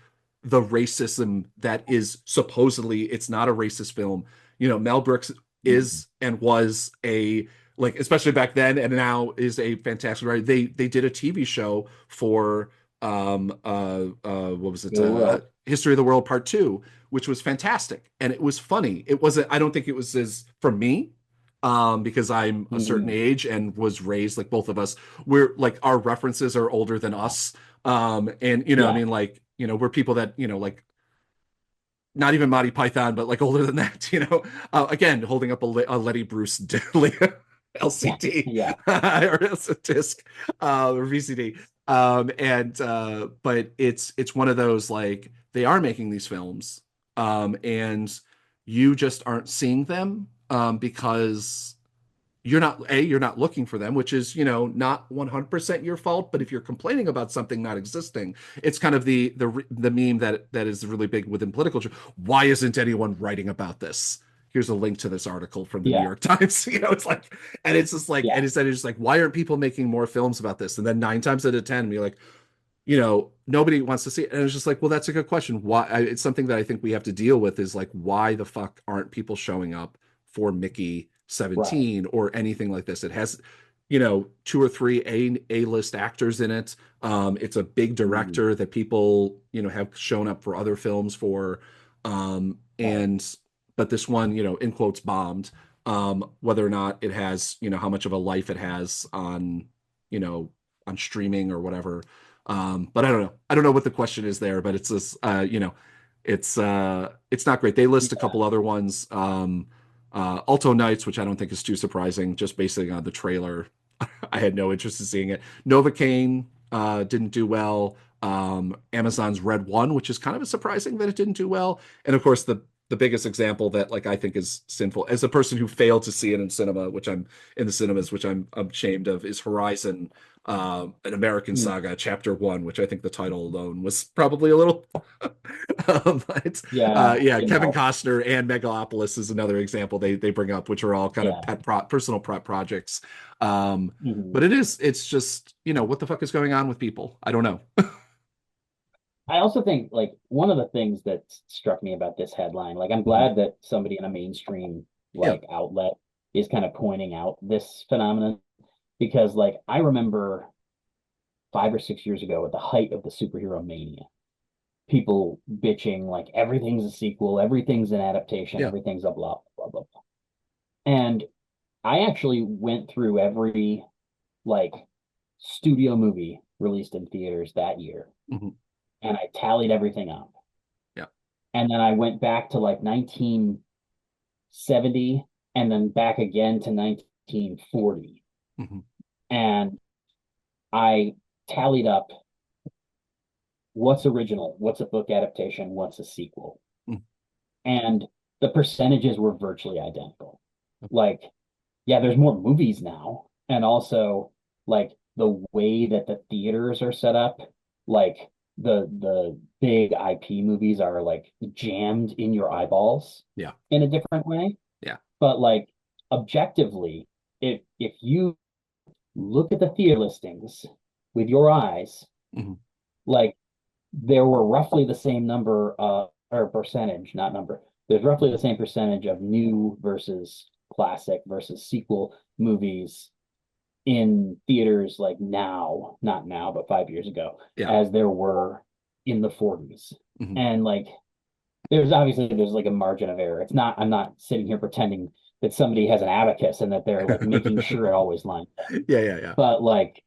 the racism that is supposedly it's not a racist film. Mel Brooks Mm. is and was a like especially back then and now is a fantastic writer. They did a TV show for what was it The world. History of the World Part 2, which was fantastic and it was funny. It wasn't I don't think it was as for me because I'm a certain Mm-hmm. age and was raised like both of us we're like our references are older than us and I Yeah. mean like we're people that like not even Monty Python, but like older than that, again, holding up a Letty Bruce Yeah. LCD Yeah. or it's a disc or VCD. And but it's one of those like they are making these films, and you just aren't seeing them because you're not looking for them, which is not 100% your fault, but if you're complaining about something not existing, it's kind of the meme that is really big within political. Why isn't anyone writing about this? Here's a link to this article from the New Yeah. York Times. It's like, and it's just like, Yeah. and instead it's just like, why aren't people making more films about this? And then 9 times out of 10 we're like, nobody wants to see it. And it's just like, well, that's a good question. Why? It's something that I think we have to deal with is like, why the fuck aren't people showing up for Mickey Right. 17 or anything like this? It has, two or three A-list actors in it. It's a big Mm. director that people, have shown up for other films for. Right. And, but this one, in quotes, bombed. Whether or not it has, how much of a life it has you know, on streaming or whatever but I don't know. I don't know what the question is there, but it's this, it's not great. They list a Yeah. couple other ones. Alto Nights, which I don't think is too surprising, just basing on the trailer. I had no interest in seeing it. Novocaine didn't do well. Amazon's Red One, which is kind of surprising that it didn't do well. And of course, the biggest example that like I think is sinful as a person who failed to see it in cinema, which I'm in the cinemas, which I'm ashamed of, is Horizon, an American Mm. Saga, Chapter One, which I think the title alone was probably a little. But Yeah. yeah, Didn't Kevin help. Costner and Megalopolis is another example they bring up, which are all kind of Yeah. personal pet projects. Um, Hmm. but it's just what the fuck is going on with people? I don't know. I also think like one of the things that struck me about this headline, like I'm Mhm. glad that somebody in a mainstream Yeah, like outlet is kind of pointing out this phenomenon because like I remember 5 or 6 years ago at the height of the superhero mania, people bitching like everything's a sequel, everything's an adaptation, yeah. everything's a blah blah blah blah. And I actually went through every like studio movie released in theaters that year Mhm. and I tallied everything up. Yeah. And then I went back to like 1970 and then back again to 1940. Mhm. And I tallied up what's original, what's a book adaptation, what's a sequel. Mhm. And the percentages were virtually identical. Like, yeah, there's more movies now. And also, like, the way that the theaters are set up, like, the big IP movies are like jammed in your eyeballs Yeah. in a different way. Yeah. But like objectively, if you look at the theater listings with your eyes, Mhm. like there were roughly the same number or percentage, not number. There's roughly the same percentage of new versus classic versus sequel movies in theaters like now, not now, but 5 years ago, Yeah. as there were in the 40s. Mhm. And like there's like a margin of error. It's not I'm not sitting here pretending that somebody has an abacus and that they're like making sure it always lines up. Yeah, yeah, yeah. But like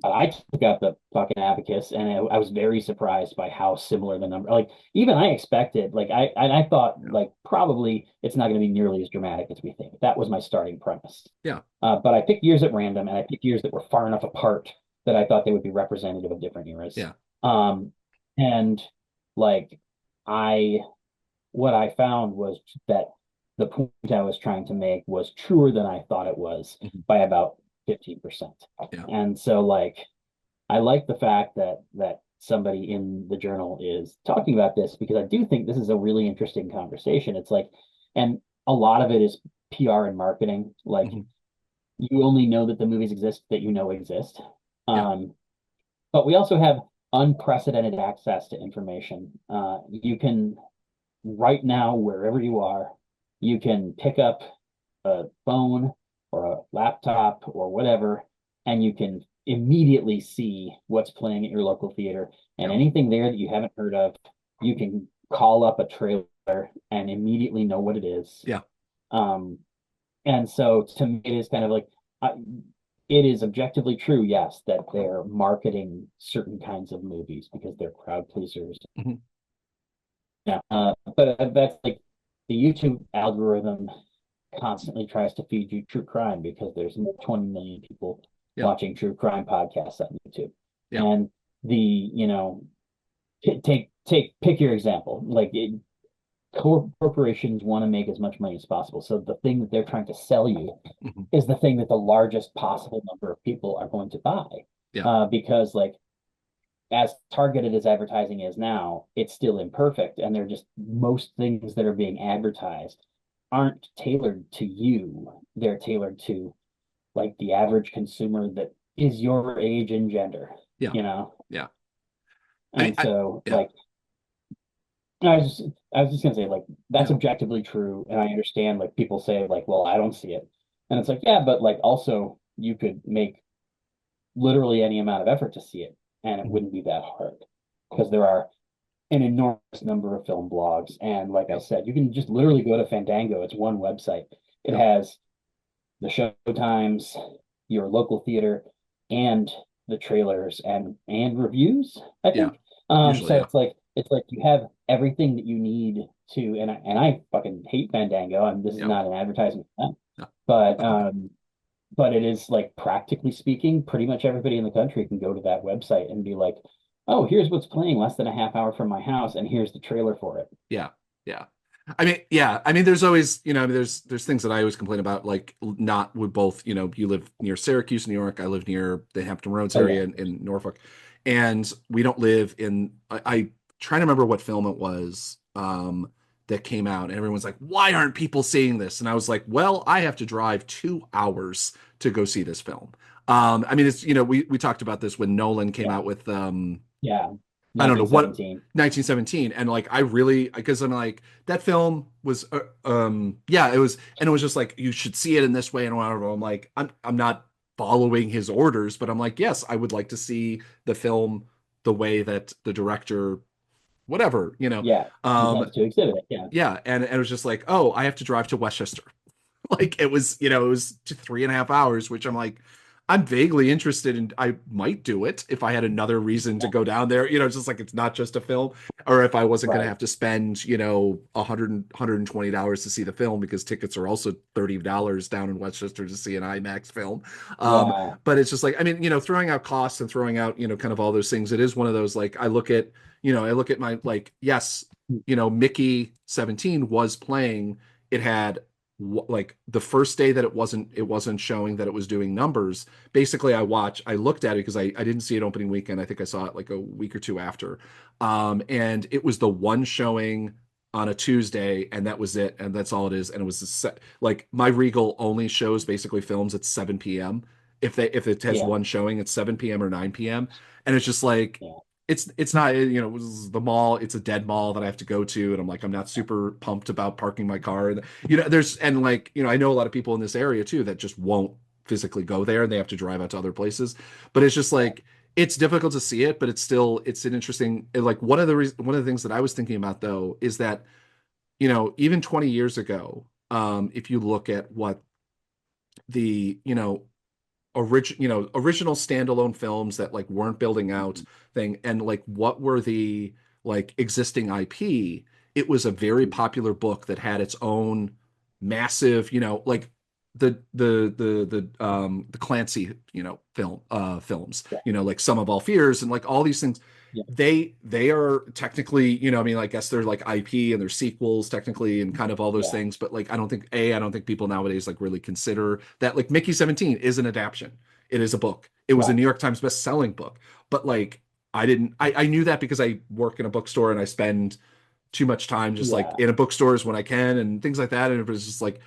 I took out the fucking abacus and I was very surprised by how similar the number. Like even I expected, like I thought Yeah. like probably it's not going to be nearly as dramatic as we think. That was my starting premise. Yeah. But I picked years at random and I picked years that were far enough apart that I thought they would be representative of different eras. Yeah. Um, and like I what I found was that the point I was trying to make was truer than I thought it was Mhm. by about 15%. Yeah. And so like I like the fact that somebody in the journal is talking about this because I do think this is a really interesting conversation. It's like, and a lot of it is PR and marketing. Like Hmm. you only know that the movies exist that you know exist. Yeah. Um, but we also have unprecedented access to information. You can right now, wherever you are, you can pick up a phone or a laptop or whatever, and you can immediately see what's playing at your local theater. And Yeah. anything there that you haven't heard of, you can call up a trailer and immediately know what it is. Yeah. Um, and so to me, it is kind of like, I, it is objectively true, yes, that they're marketing certain kinds of movies because they're crowd pleasers. Hmm. Yeah, but that's like the YouTube algorithm constantly tries to feed you true crime because there's 20 million people Yeah. watching true crime podcasts on YouTube. Yeah. And pick your example. Like corporations want to make as much money as possible. So the thing that they're trying to sell you Hmm. is the thing that the largest possible number of people are going to buy. Yeah. Because like as targeted as advertising is now, it's still imperfect. And they're just most things that are being advertised aren't tailored to you. They're tailored to like the average consumer that is your age and gender, Yeah. you know? Yeah. And I so yeah. like I was just gonna say like that's Yeah. objectively true. And I understand like people say like, well, I don't see it. And it's like, yeah, but like also you could make literally any amount of effort to see it and it Mhm. wouldn't be that hard because there are an enormous number of film blogs. And like I Yeah. said, you can just literally go to Fandango. It's one website. It Yeah. has the show times, your local theater, and the trailers and reviews, I Yeah. think. Usually, So yeah. it's like you have everything that you need to, and I fucking hate Fandango. And this is Yeah. not an advertisement for them, Yeah. but That's okay. but it is like practically speaking, pretty much everybody in the country can go to that website and be like, oh, here's what's playing less than a half hour from my house, and here's the trailer for it. Yeah. Yeah. I mean, yeah. I mean, there's always, I mean, there's things that I always complain about, like not with both, you live near Syracuse, New York. I live near the Hampton Roads Oh yeah, area in Norfolk. And we don't live in, I try to remember what film it was that came out. And everyone's like, why aren't people seeing this? And I was like, well, I have to drive 2 hours to go see this film. I mean, it's, we talked about this when Nolan came yeah, out with, yeah. I don't know what 1917. 1917, and like I really, because I'm like that film was yeah, it was, and it was just like you should see it in this way and whatever. I'm like I'm not following his orders, but I'm like, yes, I would like to see the film the way that the director, whatever, Yeah, um intends to exhibit it. Yeah, yeah, and it was just like, oh, I have to drive to Westchester. Like it was 3.5 hours, which I'm like, I'm vaguely interested in. I might do it if I had another reason to yeah, go down there. It's just like it's not just a film, or if I wasn't going to right. have to spend, $120 to see the film because tickets are also $30 down in Westchester to see an IMAX film. Yeah, But it's just like, I mean, throwing out costs and throwing out, kind of all those things. It is one of those like I look at my like yes, Mickey 17 was playing. It had like the first day that it wasn't showing that it was doing numbers. Basically I looked at it because I didn't see it opening weekend. I think I saw it like a week or two after, and it was the one showing on a Tuesday, and that was it, and that's all it is. And it was like my Regal only shows basically films at 7 p.m. If it has yeah, one showing at 7 p.m. or 9 p.m. And it's just like yeah, it's not, it was the mall, it's a dead mall that I have to go to, and I'm like, I'm not super pumped about parking my car. And there's, and like, I know a lot of people in this area too that just won't physically go there and they have to drive out to other places. But it's just like it's difficult to see it, but it's an interesting, like one of the things that I was thinking about though is that, even 20 years ago, if you look at what the, original standalone films that like weren't building out mhm, thing, and like what were the like existing IP, it was a very mhm, popular book that had its own massive, like the Clancy, films, yeah, like Some of All Fears and like all these things. Yeah. they are technically, you know, I mean, I guess they're like IP and they're sequels technically and kind of all those Yeah. things, but like I don't think people nowadays like really consider that like Mickey 17 is an adaptation. It is a book. It was a Right. New York Times best-selling book. But like I knew that because I work in a bookstore and I spend too much time just like Yeah. in a bookstores when I can and things like that. And it was just like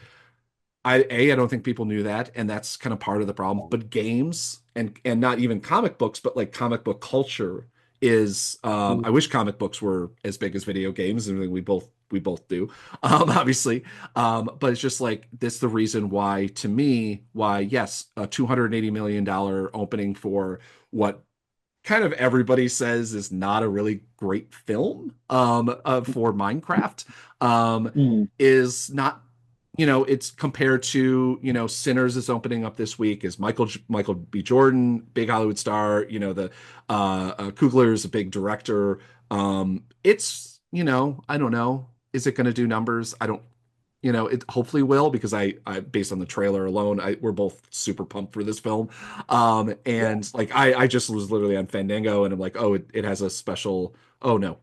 I don't think people knew that, and that's kind of part of the problem. Yeah. But games and not even comic books, but like comic book culture is I Mm. wish comic books were as big as video games, and we both do, obviously. But it's just like that's the reason why, to me, why yes, a $280 million opening for what kind of everybody says is not a really great film for Minecraft Mm. is not, you know, it's compared to, you know, Sinners is opening up this week, is Michael B. Jordan, big Hollywood star, you know, the Coogler is a big director. It's, you know, I don't know, is it going to do numbers? I don't, you know, it hopefully will, because I based on the trailer alone, we're both super pumped for this film. Yeah. And like I just was literally on Fandango and I'm like, oh, it has a special, oh no.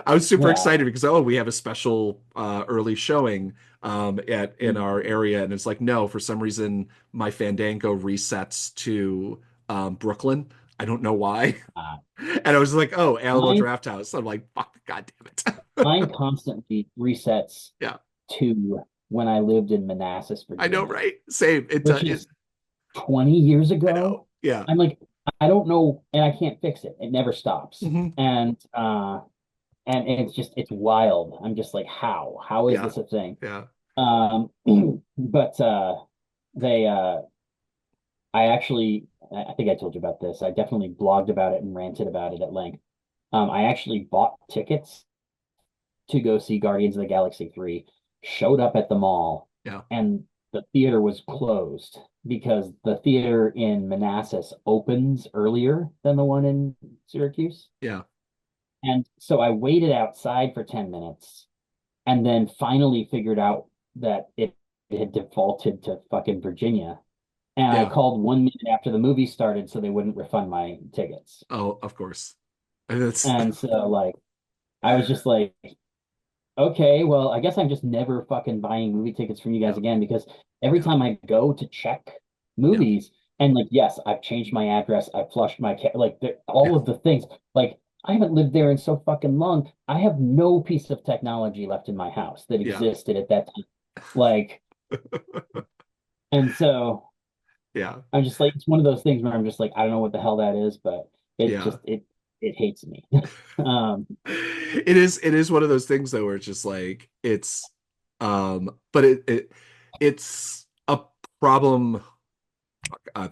I was super Yeah. excited because oh, we have a special early showing at in Mm. our area, and it's like no, for some reason my Fandango resets to Brooklyn. I don't know why. Uh, And I was like, oh, Alamo mine, Draft House. I'm like, fuck, god damn it. mine constantly resets Yeah, to when I lived in Manassas, I know, Virginia, right? Same. which is 20 years I ago. know. Yeah. I'm like, I don't know, and I can't fix it. It never stops. Hmm. And it's just it's wild. I'm just like, how? How is Yeah. this a thing? Yeah. Um, but they I actually I think I told you about this. I definitely blogged about it and ranted about it at length. I actually bought tickets to go see Guardians of the Galaxy 3, showed up at the mall, Yeah. and the theater was closed because the theater in Manassas opens earlier than the one in Syracuse. Yeah. And so I waited outside for 10 minutes and then finally figured out that it had defaulted to fucking Virginia. And I Yeah. called 1 minute after the movie started so they wouldn't refund my tickets. Oh, of course. And it's And so like I was just like, okay, well, I guess I'm just never fucking buying movie tickets from you guys yeah. again because every Yeah. time I go to check Yeah. movies and like yes, I've changed my address, I've flushed my like all Yeah. of the things. Like I haven't lived there in so fucking long. I have no piece of technology left in my house that Yeah. existed at that time. Like, and so Yeah. I'm just like it's one of those things where I'm just like I don't know what the hell that is, but it Yeah. just it hates me. Um, It is one of those things though where it's just like but it's a problem. uh,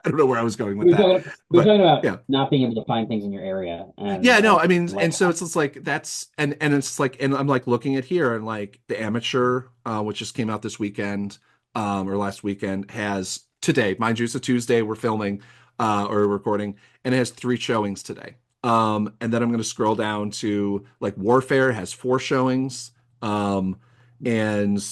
I don't know where I was going with that. we were But talking about yeah. not being able to find things in your area and Yeah, no, I mean, like and so it's just like that's and it's like and I'm like looking at here and like the Amateur, which just came out this weekend, or last weekend, has today, mind you, it's a Tuesday, we're filming or recording, and it has three showings today. And then I'm gonna scroll down to like Warfare has four showings, and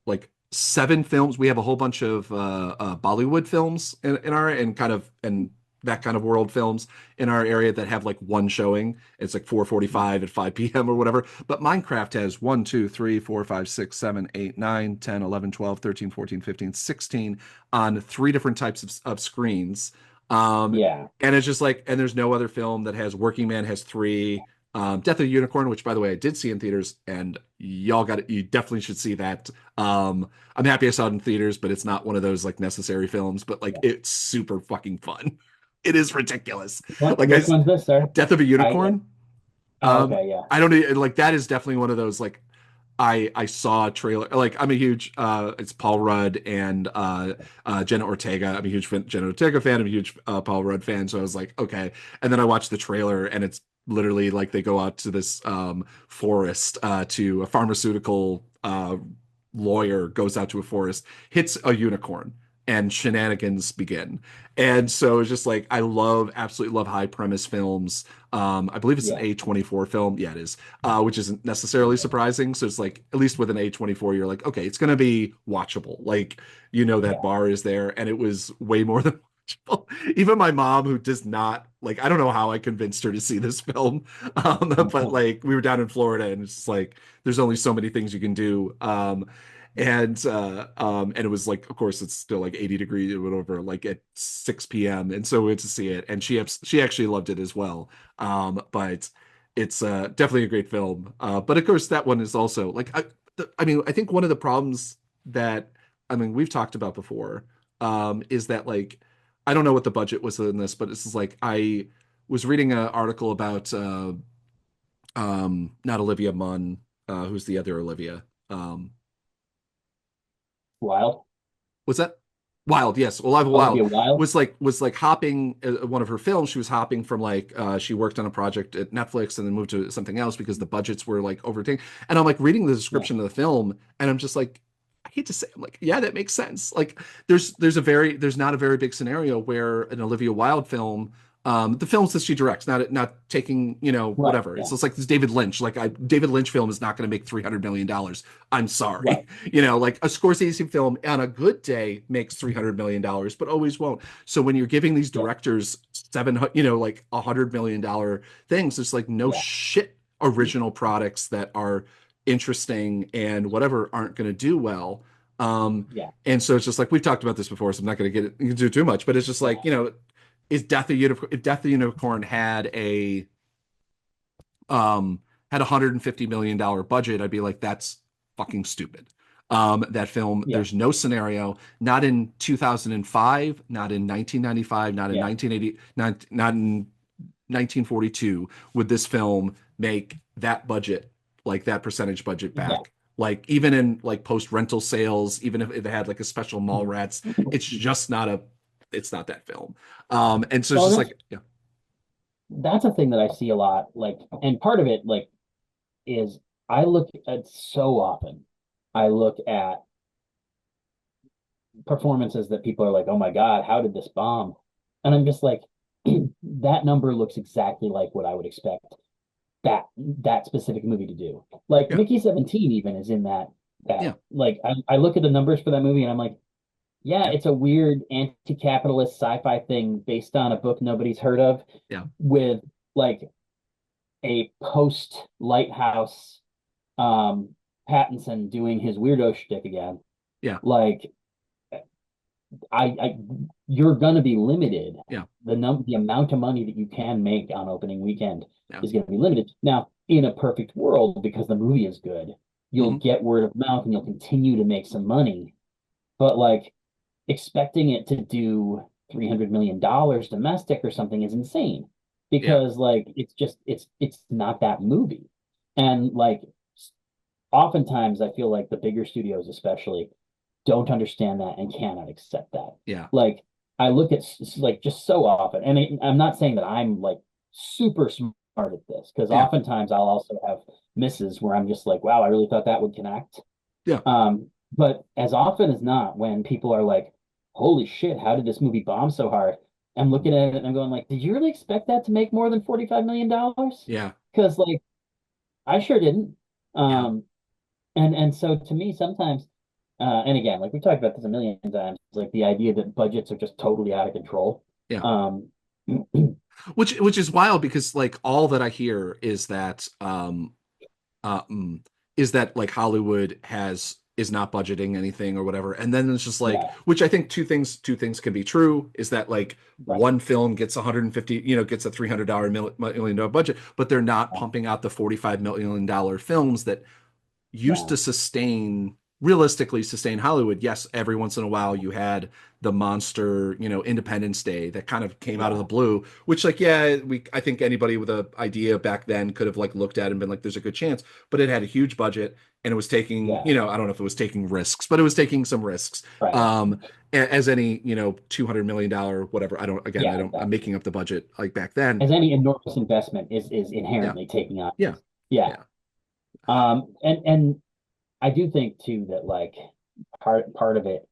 like seven films. We have a whole bunch of Bollywood films in our and kind of and that kind of world films in our area that have like one showing. It's like 4:45 at 5 p.m. or whatever. But Minecraft has 1, 2, 3, 4, 5, 6, 7, 8, 9, 10, 11, 12, 13, 14, 15, 16 on three different types of screens. yeah. And it's just like, and there's no other film that has Working Man has three. Death of the Unicorn, which by the way I did see in theaters, and y'all got it. You definitely should see that. I'm happy I saw it in theaters, but it's not one of those like necessary films. But like, Yeah. it's super fucking fun. It is ridiculous. What Like which one's this, sir? Death of a I Unicorn. oh okay, yeah. I don't like that is definitely one of those like I saw a trailer like I'm a huge it's Paul Rudd and Jenna Ortega. I'm a huge Jenna Ortega fan. I'm a huge Paul Rudd fan. So I was like, okay. And then I watched the trailer and it's literally like they go out to this forest to a pharmaceutical lawyer goes out to a forest, hits a unicorn, and shenanigans begin. And so it's just like I absolutely love high premise films. I believe it's an Yeah. A24 film. Yeah, it is, which isn't necessarily surprising. So it's like at least with an A24, you're like, okay, it's gonna be watchable. Like you know that Yeah. bar is there, and it was way more than Even my mom, who does not like, I don't know how I convinced her to see this film. But like we were down in Florida and it's just like there's only so many things you can do. And it was like, of course, it's still like 80 degrees or whatever, like at 6 p.m. And so we went to see it, and she actually loved it as well. But it's definitely a great film. But of course, that one is also like I mean, I think one of the problems that I mean we've talked about before is that like I don't know what the budget was in this, but this is like I was reading an article about not Olivia Munn, who's the other Olivia. Wild. Was that Wild? Yes, Alive Wild Olivia Wilde. was like hopping one of her films. She was hopping from like she worked on a project at Netflix and then moved to something else because the budgets were like overtaken. And I'm like reading the Yeah. description of the film, and I'm just like, I hate to say, I'm like, yeah, that makes sense. Like, there's not a very big scenario where an Olivia Wilde film. The films that she directs, not taking, Right. whatever. It's Yeah. just like this David Lynch. Like David Lynch film is not going to make $300 million. I'm Right. sorry. Like a Scorsese film on a good day makes $300 million, but always won't. So when you're giving these Yeah. directors like $100 million things, there's like no Yeah. shit original products that are interesting and whatever aren't going to do well. Yeah. And so it's just like we've talked about this before, so I'm not going to get into too much, but it's just like, is Death of Unicorn if Death of Unicorn had $150 million budget, I'd be like, that's fucking stupid. That film, Yeah. there's no scenario, not in 2005, not in 1995, not in Yeah. 1980, not in 1942 would this film make that budget, like that percentage budget Yeah. back. Like even in like post rental sales, even if it had like a special mall rats, it's just it's not that film. And so it's Well, just and like, yeah, that's a thing that I see a lot. Like, and part of it, like, is I look at so often. I look at performances that people are like, "Oh my God, how did this bomb?" And I'm just like, that number looks exactly like what I would expect that specific movie to do. Like yeah, Mickey 17 even is in that yeah, like I look at the numbers for that movie and I'm like, yeah, yeah, it's a weird anti-capitalist sci-fi thing based on a book nobody's heard of yeah, with like a post Lighthouse Pattinson doing his weirdo shtick again. yeah, Like I you're gonna be limited. yeah, The amount of money that you can make on opening weekend yeah. is gonna be limited. Now, in a perfect world, because the movie is good, you'll Hmm. get word of mouth and you'll continue to make some money. But like expecting it to do $300 million domestic or something is insane Yeah, because like it's not that movie. And like oftentimes I feel like the bigger studios especially don't understand that and cannot accept that. yeah, Like I look at like just so often, and I'm not saying that I'm like super smart at this because yeah, oftentimes I'll also have misses where I'm just like, wow, I really thought that would connect. yeah, But as often as not, when people are like, holy shit, how did this movie bomb so hard? I'm looking at it and I'm going like, did you really expect that to make more than $45 million? yeah, Because like I sure didn't. yeah, Um, and so to me, sometimes, and again, like we talked about this a million times, like the idea that budgets are just totally out of control. yeah. Um, Which is wild because like all that I hear is that like Hollywood is not budgeting anything or whatever. And then it's just like, yeah, which I think two things can be true is that like right. one film gets 150, gets a $300 million budget, but they're not pumping out the $45 million films that used to No, realistically sustain Hollywood. Yes, every once in a while you had the monster, Independence Day that kind of came out of the yeah, blue, which like, yeah, I think anybody with an idea back then could have like looked at it and been like, there's a good chance, but it had a huge budget and it was taking, yeah, I don't know if it was taking risks, but it was taking some risks. right. As any, $200 million, whatever. Yeah, I'm exactly. making up the budget like back then. As any enormous investment is Yeah. inherently taking on. Yeah. Yeah. Yeah. And I do think too that like part of it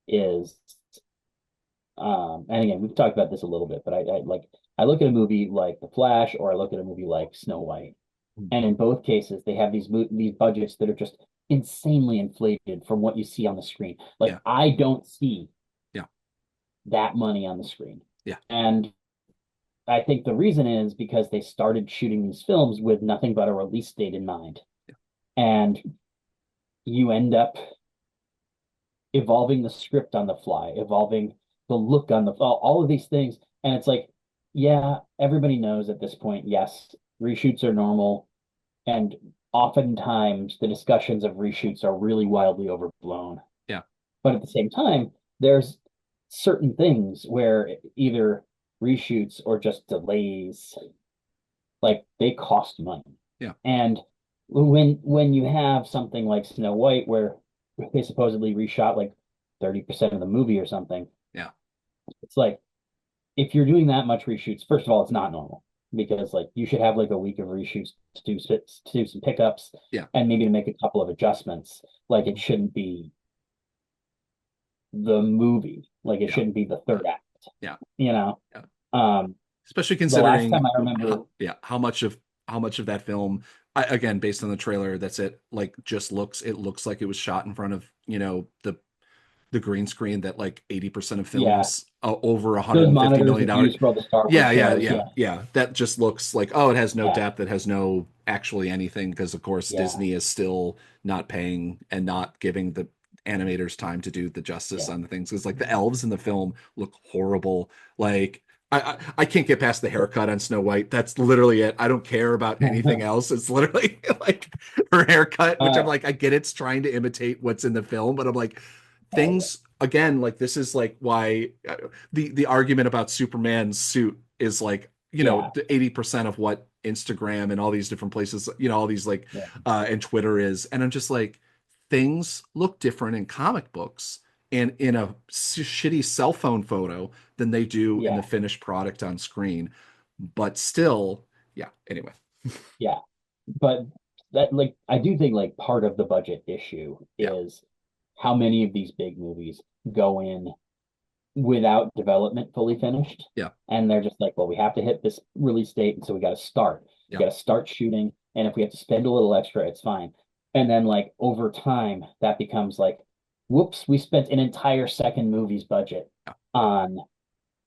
is and again we've talked about this a little bit, but I like I look at a movie like The Flash or I look at a movie like Snow White, and in both cases they have these budgets that are just insanely inflated from what you see on the screen. Like Yeah. I don't see Yeah. that money on the screen. Yeah. And I think the reason is because they started shooting these films with nothing but a release date in mind. And you end up evolving the script on the fly, evolving the look on the all of these things. And it's like, yeah, everybody knows at this point, yes, reshoots are normal. And oftentimes the discussions of reshoots are really wildly overblown. Yeah. But at the same time, there's certain things where either reshoots or just delays, like they cost money. Yeah. And when you have something like Snow White where they supposedly reshot like 30% of the movie or something, Yeah. it's like if you're doing that much reshoots, first of all, it's not normal because like you should have like a week of reshoots to do some pickups Yeah. and maybe to make a couple of adjustments. Like it shouldn't be the movie. Like it Yeah. shouldn't be the third act. Yeah. You know? Yeah. Um, Especially the last considering time I remember, how much of that film, again, based on the trailer, that's it, like just looks like it was shot in front of, the green screen that like 80% of yeah, films over those 150 monitors million that dollars. used for all the Star Wars Yeah, yeah, shows. yeah, Yeah, yeah. That just looks like, oh, it has no yeah, depth, it has no actually anything, because of course yeah, Disney is still not paying and not giving the animators time to do the justice yeah. on the things. Because like the elves in the film look horrible. Like I can't get past the haircut on Snow White. That's literally it. I don't care about anything else. It's literally like her haircut, which I'm uh, like, I get it's trying to imitate what's in the film, but I'm like, yeah, things again, like this is like why the argument about Superman's suit is like, yeah, 80% of what Instagram and all these different places, all these like yeah, and Twitter is. And I'm just like, things look different in comic books and in a shitty cell phone photo than they do in the yeah, finished product on screen. But still, yeah, anyway. yeah. But that like I do think like part of the budget issue Yeah, is how many of these big movies go in without development fully finished. yeah, And they're just like, well, we have to hit this release date. And so we got to start. We yeah, got to start shooting. And if we have to spend a little extra, it's fine. And then, like, over time, that becomes like, whoops, we spent an entire second movie's budget yeah, on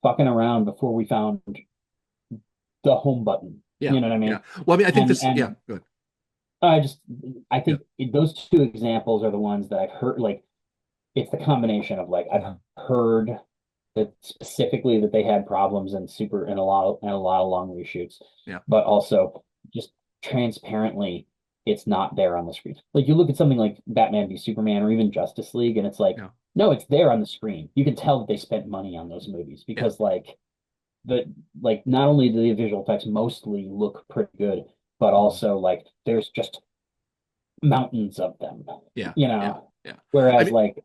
fucking around before we found the home button. yeah, You know what I yeah. mean? Well, I mean, I think this, yeah, And good. I just, I Yeah. think those two examples are the ones that I've heard. Like, it's the combination of like, I've Mhm. heard that specifically that they had problems and super and a lot of long reshoots, Yeah, but also just transparently it's not there on the screen. Like you look at something like Batman v Superman or even Justice League, and it's like, yeah, no, it's there on the screen. You can tell that they spent money on those movies yeah, because the like not only do the visual effects mostly look pretty good, but mhm, also like there's just mountains of them, yeah, you yeah, know. yeah. I Whereas mean, like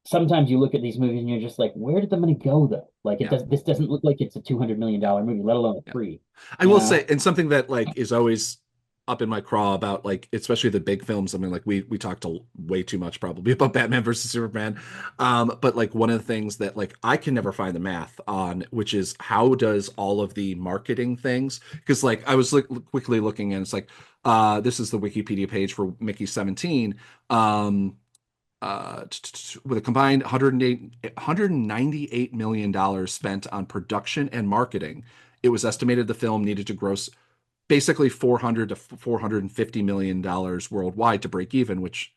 sometimes you look at these movies and you're just like, where did the money go though? Like yeah, this doesn't look like it's a yeah, $200 million movie, let alone a yeah. three, I you will say, know? and something that like is always up in my craw about like, especially the big films. I mean, like we talked way too much probably about Batman versus Superman. But like one of the things that like I can never find the math on, which is how does all of the marketing things? Because like I was like quickly looking and it's like, this is the Wikipedia page for Mickey 17. Um, with a combined 198 million dollars spent on production and marketing, it was estimated the film needed to gross basically 400 to 450 million dollars worldwide to break even, which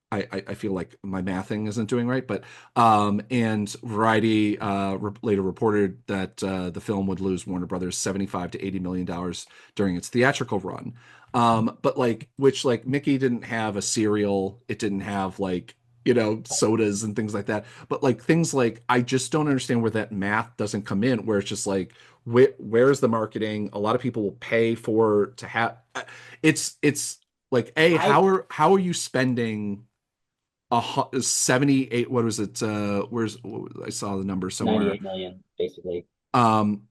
I feel like my mathing isn't doing right, but and Variety later reported that the film would lose Warner Brothers 75 to 80 million dollars during its theatrical run. But like, which like Mickey didn't have a cereal, it didn't have like sodas and things like that. But like things like I just don't understand where that math doesn't come in, where it's just like where's the marketing? A lot of people will pay for to have. It's like I how are you spending 78, what was it, I saw the number somewhere, 98 million basically. um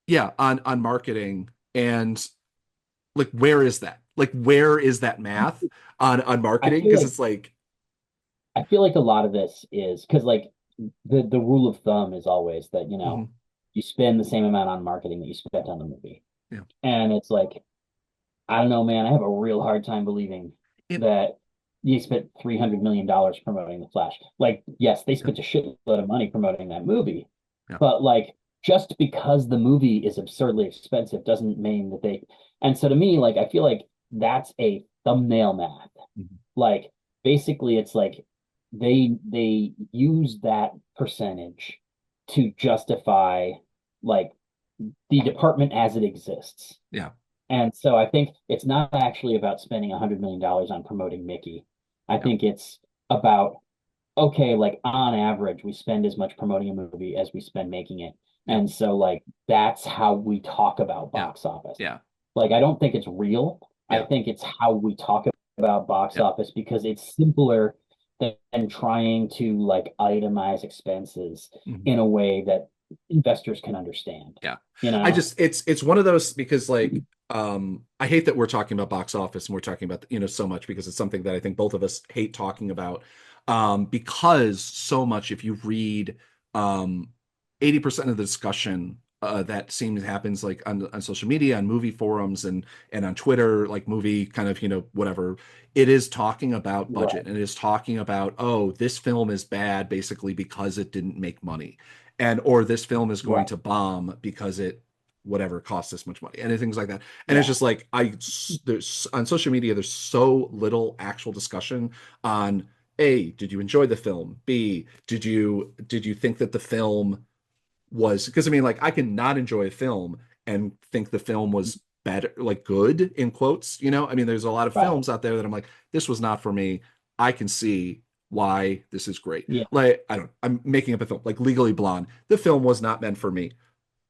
yeah, on marketing, and like where is that math on I marketing, feel because like it's like I feel like a lot of this is because like the rule of thumb is always that, mhm, you spend the same amount on marketing that you spent on the movie. yeah, And it's like, I don't know, man, I have a real hard time believing it that you spent $300 million promoting The Flash. Like, yes, they Yeah. spent a shitload of money promoting that movie, Yeah. but like just because the movie is absurdly expensive doesn't mean that they. And so to me, like I feel like that's a thumbnail math. Mhm. Like basically, it's like they use that percentage to justify like the department as it exists. Yeah. And so I think it's not actually about spending $100 million on promoting Mickey. I Yeah. think it's about, okay, like on average, we spend as much promoting a movie as we spend making it. Yeah. And so like that's how we talk about Yeah. box office. Yeah. Like I don't think it's real. I Yeah. think it's how we talk about box Yeah. office because it's simpler than trying to like itemize expenses Mhm. in a way that investors can understand, Yeah. you I know? just it's one of those because like I hate that we're talking about box office and we're talking about so much because it's something that I think both of us hate talking about because so much if you read 80% of the discussion that seems happens like on social media, on movie forums and on Twitter, like movie kind of, whatever, it is talking about budget Right. and it is talking about, oh, this film is bad basically because it didn't make money. And or this film is going Right. to bomb because it whatever costs this much money and things like that. And it's Yeah. just like there's on social media there's so little actual discussion on A, did you enjoy the film? B, did you think that the film was, because I mean, like I can not enjoy a film and think the film was better, like good in quotes, I mean, there's a lot of Right. films out there that I'm like, this was not for me. I can see why this is great. Yeah. Like, I'm making up a film, like Legally Blonde. The film was not meant for me.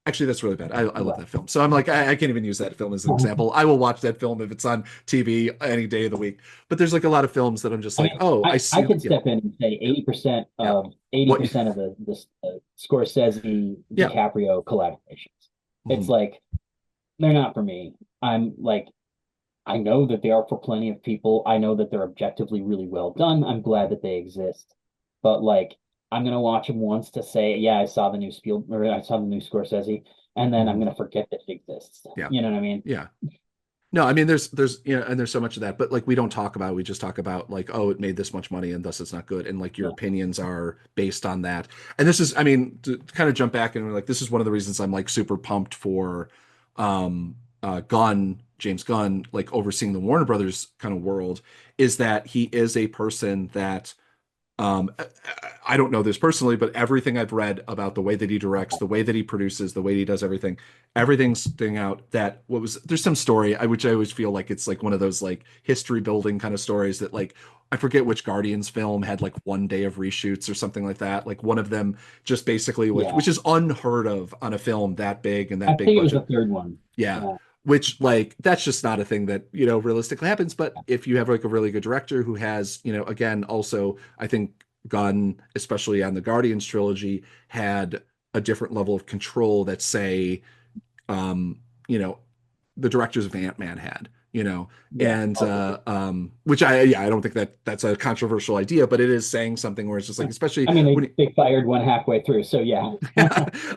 Actually, that's really bad. I love Right. that film. So I'm like, I can't even use that film as an example. I will watch that film if it's on TV any day of the week. But there's like a lot of films that I'm just I like, mean, oh, I I see. could Yeah. step in and say Yeah. 80% Yeah. of 80% What? of the Scorsese Yeah. DiCaprio collaborations. It's Mhm. like they're not for me. I'm like I know that they are for plenty of people. I know that they're objectively really well done. I'm glad that they exist. But like I'm gonna watch them once to say, yeah, I saw the new Spiel or I saw the new Scorsese, and then I'm Mhm. gonna forget that it exists. Yeah. You know what I mean? Yeah. No, I mean there's and there's so much of that, but like we don't talk about, we just talk about like, oh, it made this much money and thus it's not good. And like your Yeah. opinions are based on that. And this is, I mean, to kind of jump back and like this is one of the reasons I'm like super pumped for James Gunn, like overseeing the Warner Brothers kind of world, is that he is a person that I don't know this personally, but everything I've read about the way that he directs, the way that he produces, the way he does everything, everything's sting out that what was there's some story which I always feel like it's like one of those like history building kind of stories that like I forget which Guardians film had like 1 day of reshoots or something like that. Like one of them just basically Yeah. which is unheard of on a film that big and I that big think it was the budget. third one. Yeah. Yeah. Which like that's just not a thing that, realistically happens. But if you have like a really good director who has, again, also I think Gunn, especially on the Guardians trilogy, had a different level of control that say, um, you know, the directors of Ant-Man had, Yeah. and Oh, for sure. which I don't think that that's a controversial idea, but it is saying something where it's just like, especially I mean, when they fired one halfway through, so yeah.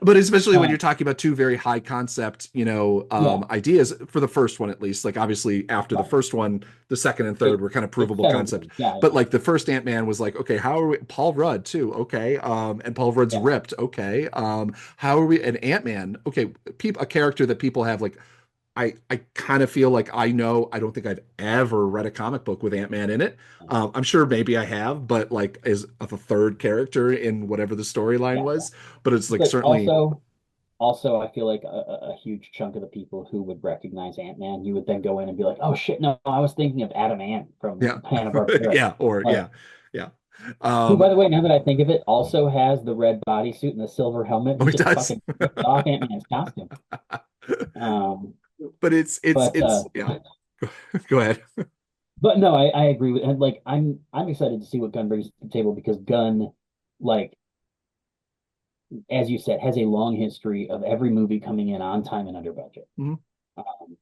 but especially when Uh, you're talking about two very high concept, yeah, ideas for the first one, at least. Like obviously after the right. first one, the second and third It were kind of it provable settled concept. in. Yeah, But like the first Ant-Man was like, okay, how are we, Paul Rudd too, okay, and Paul Rudd's yeah, ripped, okay, how are we, an Ant-Man, okay, a character that people have like, I kind of feel like I don't think I've ever read a comic book with Ant-Man in it. yeah, I'm sure maybe I have, but like as of a third character in whatever the storyline yeah. was. But it's like But certainly, also, I feel like a huge chunk of the people who would recognize Ant-Man, you would then go in and be like, "Oh shit, no, I was thinking of Adam Ant from yeah, Hanna-Barbera." yeah, or Like, yeah, yeah. who, Um, by the way, now that I think of it, also has the red bodysuit and the silver helmet. oh, He it just does. fucking ripped off Ant-Man's costume. Um, But it's but yeah. Go ahead. but no, I agree with and like I'm excited to see what Gunn brings to the table because Gunn, like as you said, has a long history of every movie coming in on time and under budget. Mhm. Um,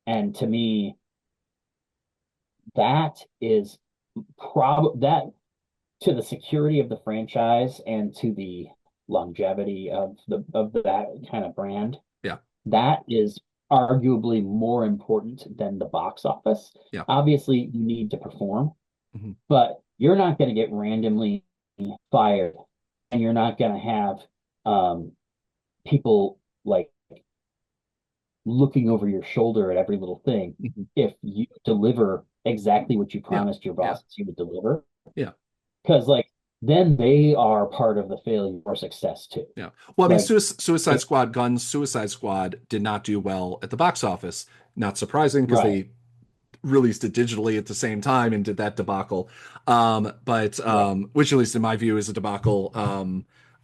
and to me, that is that to the security of the franchise and to the longevity of that kind of brand, Yeah, that is arguably more important than the box office. yeah, Obviously, you need to perform, Mhm. but you're not going to get randomly fired, and you're not going to have um, people like looking over your shoulder at every little thing Mhm. if you deliver exactly what you Yeah. promised your Yeah. bosses you would deliver. Yeah. Because like then they are part of the failure or success too. Yeah. Well, I mean, Like Suicide if, Squad, Guns, Suicide Squad did not do well at the box office. Not surprising because right, they released it digitally at the same time and did that debacle. But right, which, at least in my view, is a debacle.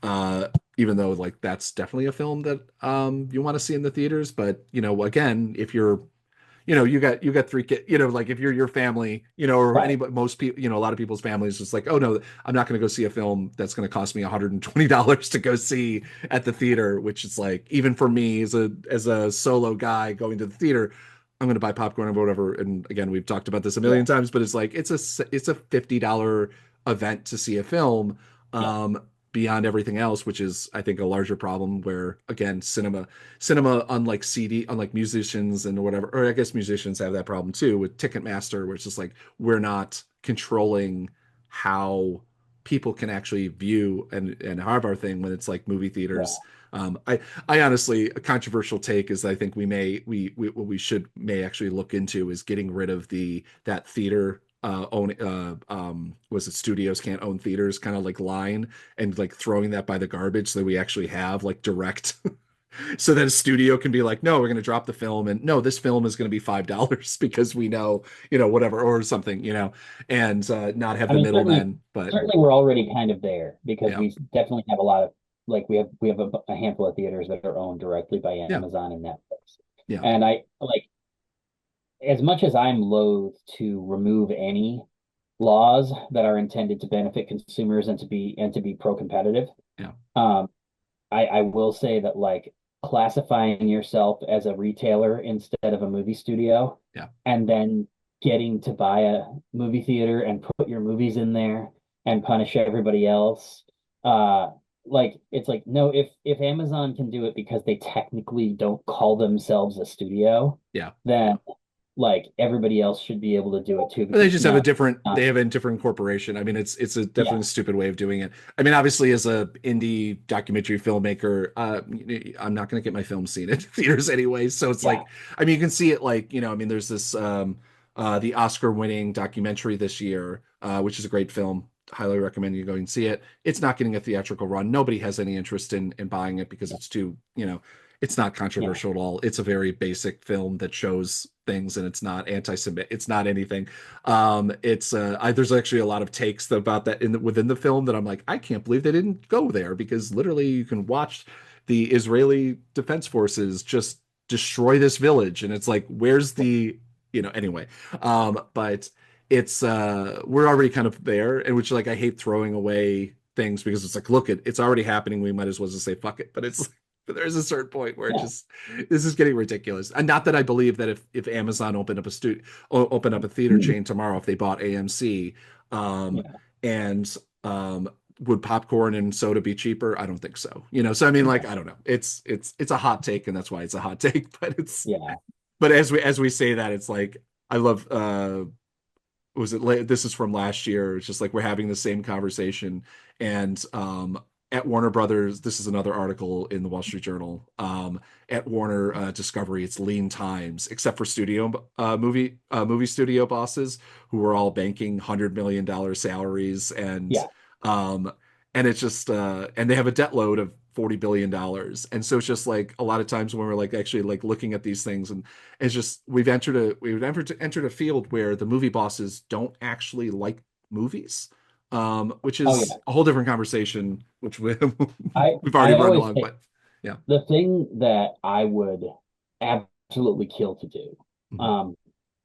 Uh, Even though like that's definitely a film that you want to see in the theaters. But again, if you're you got three kids, like if you're your family, or right, anybody, most people, a lot of people's families just like, oh no, I'm not going to go see a film that's going to cost me $120 to go see at the theater, which is like, even for me as a solo guy going to the theater, I'm going to buy popcorn or whatever. And again, we've talked about this a yeah, million times, but it's like, it's a $50 event to see a film. yeah, Um, Beyond everything else, which is I think a larger problem where again cinema, unlike CD, unlike musicians and whatever, or I guess musicians have that problem too with Ticketmaster, where it's just like we're not controlling how people can actually view and have our thing when it's like movie yeah, theaters. I honestly, a controversial take is I think what we should may actually look into is getting rid of that theater own was it studios can't own theaters kind of like line, and like throwing that by the garbage so that we actually have like direct so that a studio can be like, no, we're going to drop the film, and no, this film is going to be $5 because we know, whatever, or something, and not have I the mean, certainly, middlemen. But certainly we're already kind of there because yeah, we definitely have a lot of like we have a handful of theaters that are owned directly by yeah, Amazon and Netflix. yeah, And I like as much as I'm loath to remove any laws that are intended to benefit consumers and to be pro-competitive, yeah, um, I will say that like classifying yourself as a retailer instead of a movie studio yeah. and then getting to buy a movie theater and put your movies in there and punish everybody else. Uh like it's like no, if Amazon can do it because they technically don't call themselves a studio, Yeah. then like everybody else should be able to do it too They because just have a no, different uh, they have a different corporation. I mean, it's a yeah, definitely stupid way of doing it. I mean, obviously as a indie documentary filmmaker, I'm not going to get my film seen in theaters anyway. So it's yeah, like, I mean, you can see it like, I mean, there's this the Oscar winning documentary this year, which is a great film. Highly recommend you go and see it. It's not getting a theatrical run. Nobody has any interest in buying it because it's too, it's not yeah, controversial at all. It's a very basic film that shows things, and it's not anti-Semitic. It's not anything. There's actually a lot of takes about that within the film that I'm like, I can't believe they didn't go there, because literally you can watch the Israeli Defense Forces just destroy this village, and it's like, where's the, anyway. But it's we're already kind of there, and which like I hate throwing away things because it's like, look, it's already happening. We might as well just say fuck it. But it's but there's a certain point where it yeah, just this is getting ridiculous. And not that I believe that if Amazon opened up a theater chain tomorrow, if they bought AMC, um, yeah, and would popcorn and soda be cheaper? I don't think so. So I mean, like, no, I don't know. It's a hot take, and that's why it's a hot take. yeah, But as we say that, it's like I love was it this is from last year. It's just like we're having the same conversation, and at Warner Brothers, this is another article in the Wall Street Journal. At Warner Discovery, it's lean times, except for movie studio bosses who are all banking $100 million salaries, yeah, um and it's just and they have a debt load of $40 billion. And so it's just like a lot of times when we're like actually like looking at these things, and it's just we've entered a field where the movie bosses don't actually like movies, which oh is yeah. a whole different conversation, which I we've already I run always along. say But yeah. the thing that I would absolutely kill to do, Mhm. um,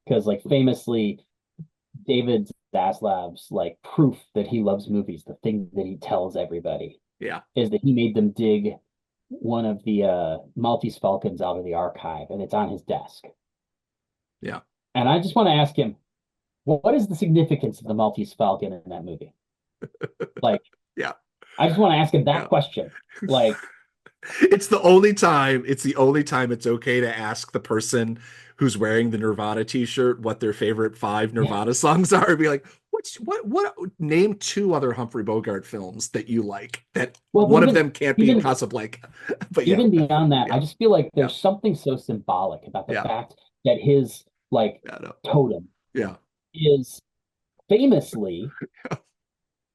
because like famously, David Zaslav's like proof that he loves movies, the thing that he tells everybody Yeah. is that he made them dig one of the Maltese Falcons out of the archive, and it's on his desk. Yeah. And I just want to ask him, what is the significance of the Maltese Falcon in that movie? Like, Yeah. I just want to ask him that Yeah. question. Like, It's the only time it's okay to ask the person who's wearing the Nirvana t-shirt what their favorite five yeah, Nirvana songs are, and be like, what name two other Humphrey Bogart films that you like that Well, but one of them can't be even Casablanca. But yeah, even beyond that, yeah, I just feel like yeah, there's something so symbolic about the yeah, fact that his like yeah, no, totem yeah, is famously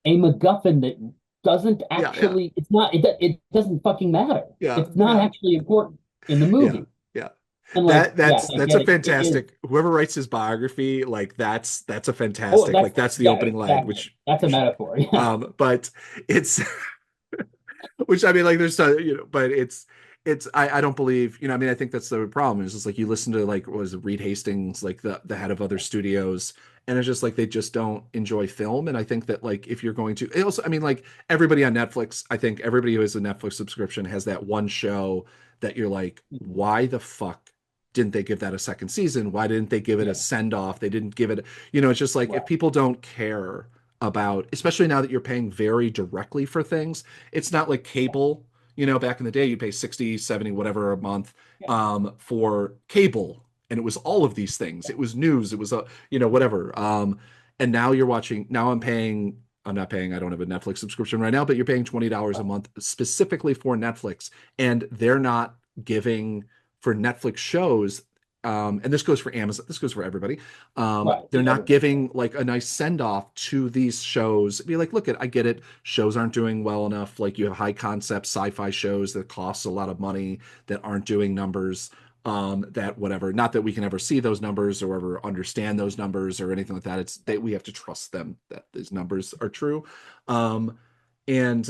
a MacGuffin that doesn't yeah, yeah, actually, it doesn't fucking matter. yeah, It's not yeah, actually important in the yeah, movie. yeah. And like, That yes, that's I that's get a it. It is. fantastic. Whoever writes his biography, like that's a Oh, fantastic. that's Like that's the yeah, opening line, exactly. That's a metaphor. Yeah. but it's which I mean, like there's but it's I don't believe I mean I think that's the problem is just like you listen to like what was it, Reed Hastings like the head of other studios and it's just like they just don't enjoy film and I think that like if you're going to it also I mean like everybody on Netflix I think everybody who has a Netflix subscription has that one show that you're like why the fuck didn't they give that a second season? Why didn't they give it a Yeah. send off? They didn't give it it's just like if Right. people don't care about especially now that you're paying very directly for things it's not like cable back in the day you pay 60 70 whatever a month Yeah. for cable and it was all of these things it was news it was a whatever and now you're watching now I'm not paying I don't have a Netflix subscription right now but you're paying $20 a month specifically for Netflix and they're not giving for Netflix shows and this goes for Amazon, this goes for everybody. Right. They're Yeah, not everybody. giving like a nice send off to these shows. Be like, look, I get it. Shows aren't doing well enough. Like you have high concept sci-fi shows that cost a lot of money that aren't doing numbers. That whatever. Not that we can ever see those numbers or ever understand those numbers or anything like that. It's that we have to trust them that these numbers are true. And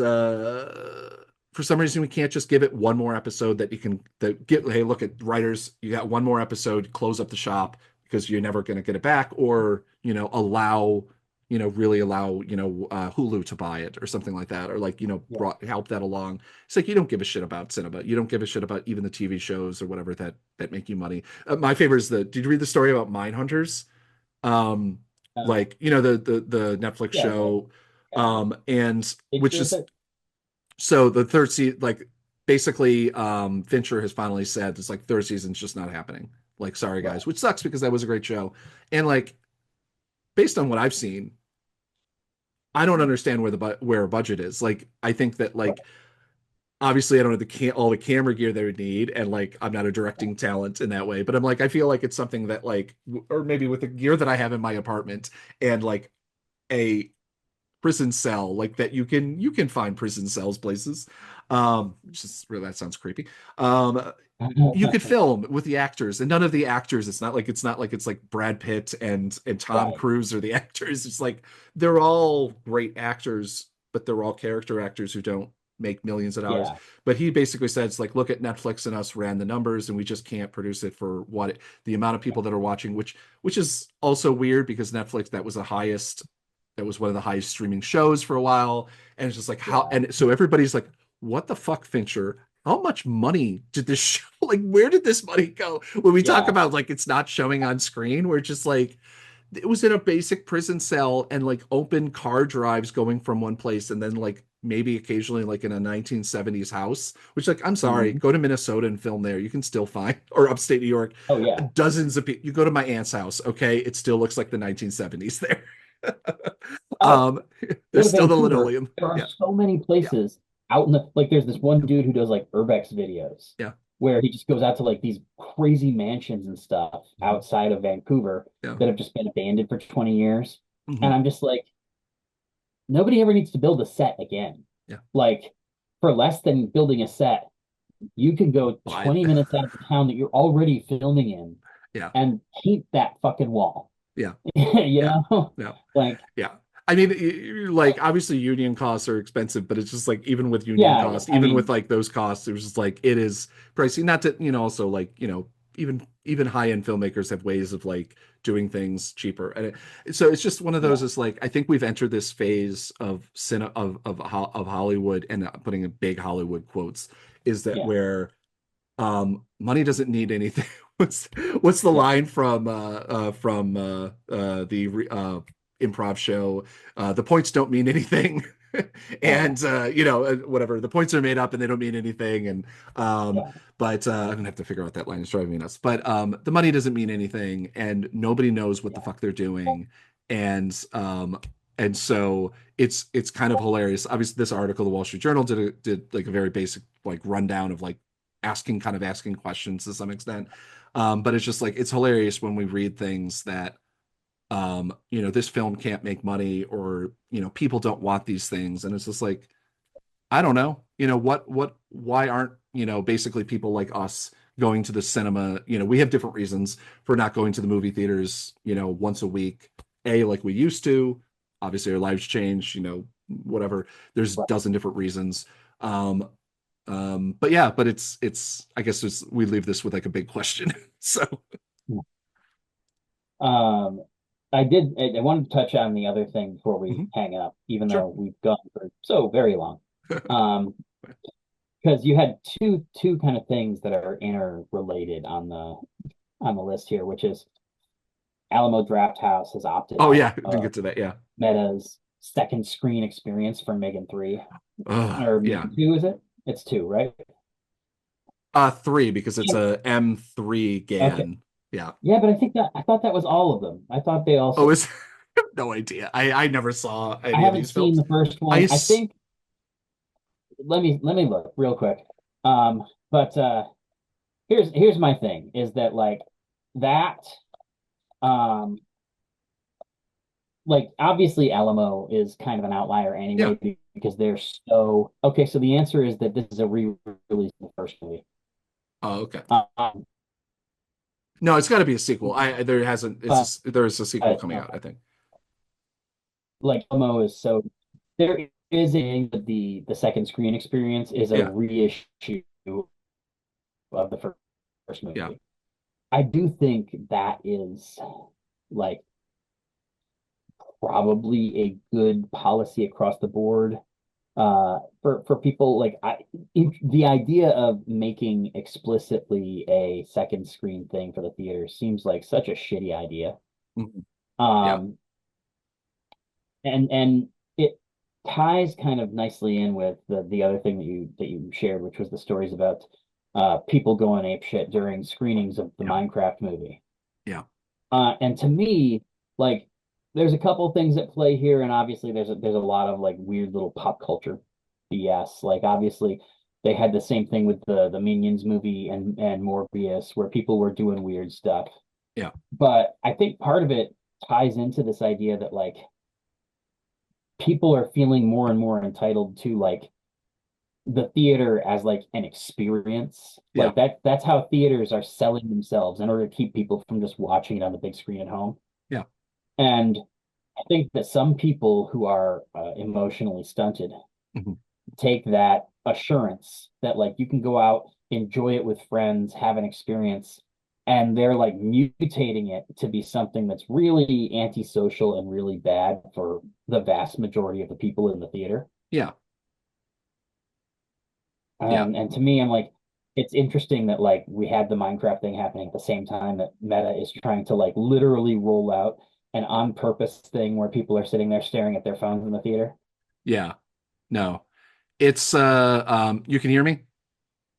for some reason we can't just give it one more episode that you can that get hey look at writers you got one more episode close up the shop because you're never going to get it back or allow really allow Hulu to buy it or something like that or like Yeah. help that along it's like you don't give a shit about cinema you don't give a shit about even the TV shows or whatever that make you money my favorite is did you read the story about Mindhunters um Uh, like the Netflix yeah. show Uh, and it's which just is that, so the third season, like basically, Fincher has finally said it's like third season's just not happening. Like, sorry right. guys, which sucks because that was a great show. And like, based on what I've seen, I don't understand where a budget is. Like, I think that Right. like obviously I don't have all the camera gear they would need, and like I'm not a directing talent in that way. But I'm like I feel like it's something that like or maybe with the gear that I have in my apartment and like a prison cell like that you can find prison cells places just really that sounds creepy you could film with the actors and none of the actors it's not like it's like Brad Pitt and Tom Right. Cruise are the actors it's like they're all great actors but they're all character actors who don't make millions of dollars Yeah. but he basically said it's like look at Netflix and us ran the numbers and we just can't produce it for the amount of people that are watching which is also weird because Netflix that was one of the highest streaming shows for a while and it's just like how Yeah. and so everybody's like what the fuck Fincher how much money did this show like where did this money go when we talk Yeah. about like it's not showing on screen we're just like it was in a basic prison cell and like open car drives going from one place and then like maybe occasionally like in a 1970s house which like I'm sorry Mhm. go to Minnesota and film there you can still find or upstate New York Oh, yeah. dozens of people you go to my aunt's house okay it still looks like the 1970s there Oh, um go there's to still the Vancouver. linoleum There are yeah so many yeah places out in the like. There's this one dude who does like urbex videos yeah where he just goes out to like these crazy mansions and stuff mhm, outside of Vancouver yeah that have just been abandoned for 20 years. And mhm, I'm just like, nobody ever needs to build a set again. yeah Like, for less than building a set, you can go buy 20 minutes out of the town that you're already filming in yeah and paint that fucking wall. yeah You yeah know? yeah Like, yeah I mean like obviously union costs are expensive but it's just like even with union yeah, yeah. costs I even with mean, like those costs it was just like it is pricey not to also like even high-end filmmakers have ways of like doing things cheaper so it's just one of those yeah, is like I think we've entered this phase of cine of Hollywood and putting in big Hollywood quotes is that yeah, where money doesn't need anything what's the yeah, line from the improv show the points don't mean anything oh yeah, and whatever the points are made up and they don't mean anything and yeah, but I'm gonna have to figure out that line it's driving me nuts but the money doesn't mean anything and nobody knows what the yeah. fuck they're Well, doing And so it's kind of hilarious. Obviously, this article, the Wall Street Journal did like a very basic like rundown of like asking questions to some extent. But it's just like it's hilarious when we read things that this film can't make money, or people don't want these things, and it's just like, I don't know, why aren't basically people like us going to the cinema? We have different reasons for not going to the movie theaters once a week, like we used to. Obviously our lives change, whatever. There's a Right. dozen different reasons. um but yeah, but it's I guess we leave this with like a big question. So Um, I wanted to touch on the other thing before we mhm, hang up, even sure. though we've gone for so very long. Um, because you had two kind of things that are interrelated on the list here, which is Alamo Drafthouse has opted Oh out yeah, didn't of get to that. Yeah. Meta's second screen experience for Megan 3 or Yeah. Megan 2, is it? It's 2, right? 3 because it's a M3 Okay. GAN. Yeah. Yeah, but I thought that was all of them. I thought they Oh, also is no idea. I never saw I any of haven't these seen films. the first I one. I s- think let me look real quick. But here's my thing is that that um obviously Alamo is kind of an outlier yeah. anyway because they're so okay. So the answer is that this is a re-release of the first movie. Oh, okay. Um, No, it's got to be a sequel. There hasn't. but There's a sequel but coming out, I think. Alamo is so there is a the second screen experience is a Yeah. reissue of the first Yeah. movie. I do think that is like probably a good policy across the board for people the idea of making explicitly a second screen thing for the theater seems like such a shitty idea. Mhm. Yeah. Um, and it ties kind of nicely in with the other thing that you shared, which was the stories about people going ape shit during screenings of the Yeah. Minecraft movie. Yeah. And to me, like, there's a couple things at play here, and obviously there's a lot of like weird little pop culture BS. Like, obviously, they had the same thing with the Minions movie and Morbius, where people were doing weird stuff. Yeah. But I think part of it ties into this idea that like people are feeling more and more entitled to like the theater as like an experience. Yeah. That's how theaters are selling themselves in order to keep people from just watching it on the big screen at home. Yeah. And I think that some people who are emotionally stunted Mhm. take that assurance that like you can go out, enjoy it with friends, have an experience, and they're like mutating it to be something that's really antisocial and really bad for the vast majority of the people in the theater. Yeah. Yeah. And to me, I'm like, it's interesting that like we had the Minecraft thing happening at the same time that Meta is trying to like literally roll out an on purpose thing where people are sitting there staring at their phones in the theater. Yeah. No. It's you can hear me?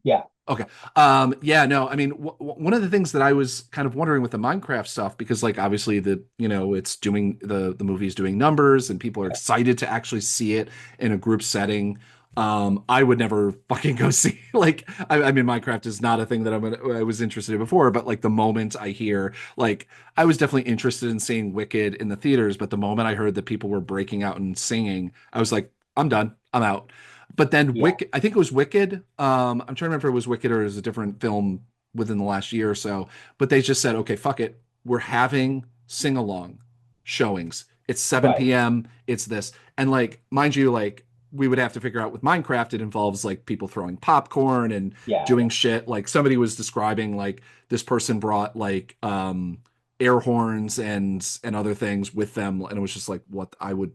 Yeah, Okay. Yeah, no, I mean, one of the things that I was kind of wondering with the Minecraft stuff, because like obviously it's doing the movie is doing numbers and people are excited to actually see it in a group setting. I would never fucking go see like I mean Minecraft is not a thing that I was interested in before, but like the moment I hear like I was definitely interested in seeing Wicked in the theaters, but the moment I heard that people were breaking out and singing, I was like, I'm done. I'm out. But then yeah, Wicked, I think it was Wicked. I'm trying to remember if it was Wicked or it was a different film within the last year or so. But they just said, okay, fuck it. We're having sing-along showings. It's right. 7 p.m. It's this. And like, mind you, like we would have to figure out with Minecraft, it involves like people throwing popcorn and Yeah, doing yeah, shit. Like somebody was describing like this person brought like air horns and other things with them. And it was just like what I would,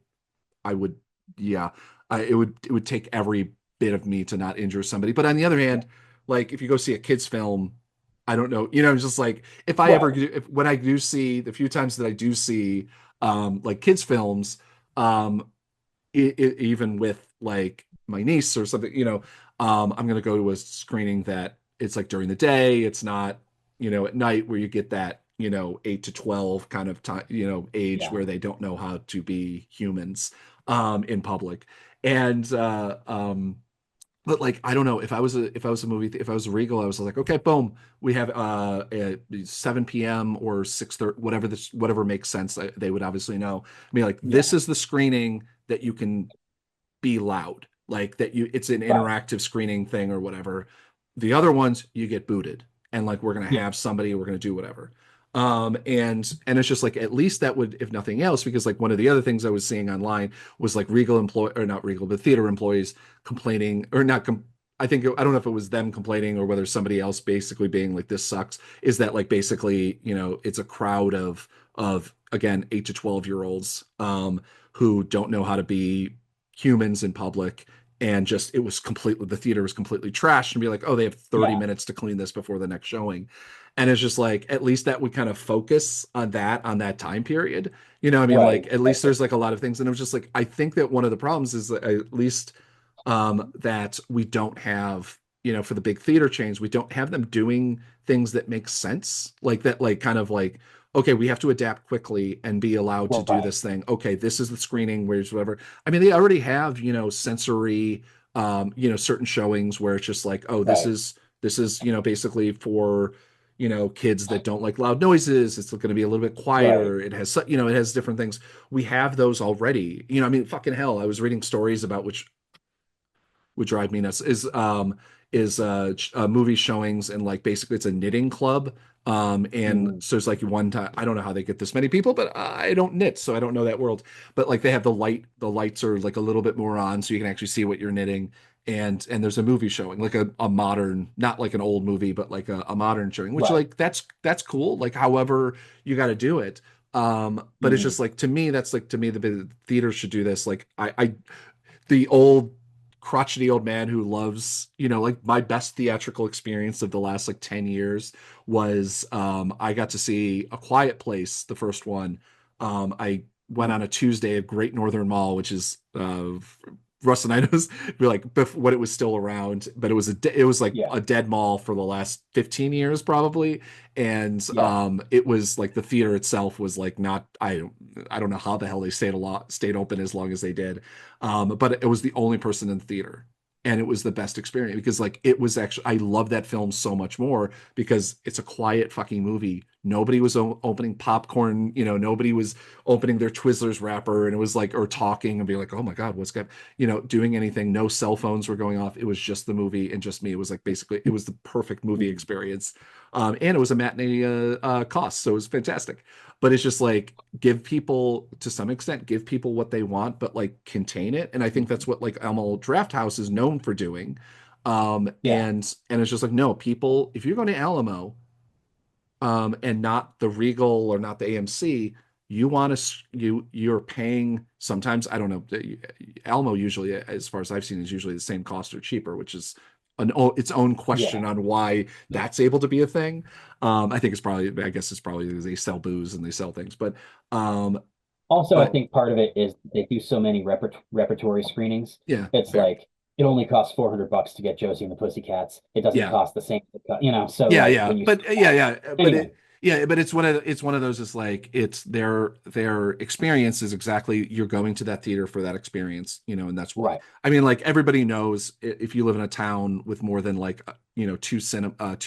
yeah, it would take every bit of me to not injure somebody. But on the other yeah. hand, like if you go see a kids film, I don't know, just like if I ever Right. do, if when I do see the few times that I do see like kids films, um, even with like my niece or something, I'm gonna go to a screening that it's like during the day, it's not, at night where you get that, 8 to 12 kind of time, age Yeah. where they don't know how to be humans in public. And but like I don't know if I was a movie if I was a Regal I was like okay boom we have at 7 p.m. or 6:30 whatever makes sense they would obviously know. I mean like this Yeah. is the screening that you can be loud like that you it's an Right. interactive screening thing or whatever. The other ones you get booted and like we're gonna Yeah. have somebody we're gonna do whatever. And it's just like at least that would if nothing else because like one of the other things I was seeing online was like Regal employee or not Regal but theater employees complaining or not I think I don't know if it was them complaining or whether somebody else basically being like this sucks is that like basically it's a crowd of again 8 to 12-year-olds who don't know how to be humans in public and just it was completely the theater was completely trashed and be like oh they have 30 Yeah. minutes to clean this before the next showing. And it's just like at least that would kind of focus on that time period. I mean like Right. at least there's like a lot of things and it was just like I think that one of the problems is that at least that we don't have for the big theater chains we don't have them doing things that make sense like that like kind of like okay we have to adapt quickly and be allowed to do Right. this thing. Okay this is the screening where's whatever. I mean they already have sensory certain showings where it's just like oh Right. this is basically for kids that don't like loud noises. It's going to be a little bit Right. quieter. It has it has different things. We have those already. I mean fucking hell I was reading stories about which would drive me nuts is movie showings and like basically it's a knitting club. And Mm. so it's like one time I don't know how they get this many people but I don't knit so I don't know that world. But like they have the lights are like a little bit more on so you can actually see what you're knitting. And there's a movie showing like a modern not like an old movie but like a modern showing which Right. like that's cool like however you got to do it. But it's Mm. just like to me that's like to me the theater should do this like I the old crotchety old man who loves, like my best theatrical experience of the last like 10 years was I got to see A Quiet Place, the first one. I went Mm. on a Tuesday at Great Northern Mall, which is Russ and I knows like when it was still around, but it was like Yeah. a dead mall for the last 15 years probably. And Yeah. it was like the theater itself was like not I don't know how the hell they stayed open as long as they did. But it was the only person in the theater. And it was the best experience because like it was actually I love that film so much more because it's a quiet fucking movie. Nobody was opening popcorn, nobody was opening their Twizzlers wrapper and it was like or talking and be like, "Oh my God, what's going?" doing anything. No cell phones were going off. It was just the movie and just me. It was like basically it was the perfect movie Mm. experience. And it was a matinee cost, so it was fantastic. But it's just like give people to some extent give people what they want but like contain it and I think that's Mm. what like Elmo Draft House is known for doing. Yeah. And it's just like no people if you're going to Alamo and not the Regal or not the AMC you want to you're paying sometimes I don't know Alamo usually as far as I've seen is usually the same cost or cheaper which is its own question Yeah. on why that's able to be a thing. I think it's probably I guess it's probably they sell booze and they sell things um Also, I but think part of it is they do so many repertory screenings. yeah It's fair like it only costs $400 to get Josie and the Pussycats. It doesn't yeah cost the same, so Yeah, like yeah, when you but yeah, but anyway, but it's one of those. It's like it's their experience is exactly you're going to that theater for that experience, and that's why. right. I mean, like everybody knows if you live in a town with more than like two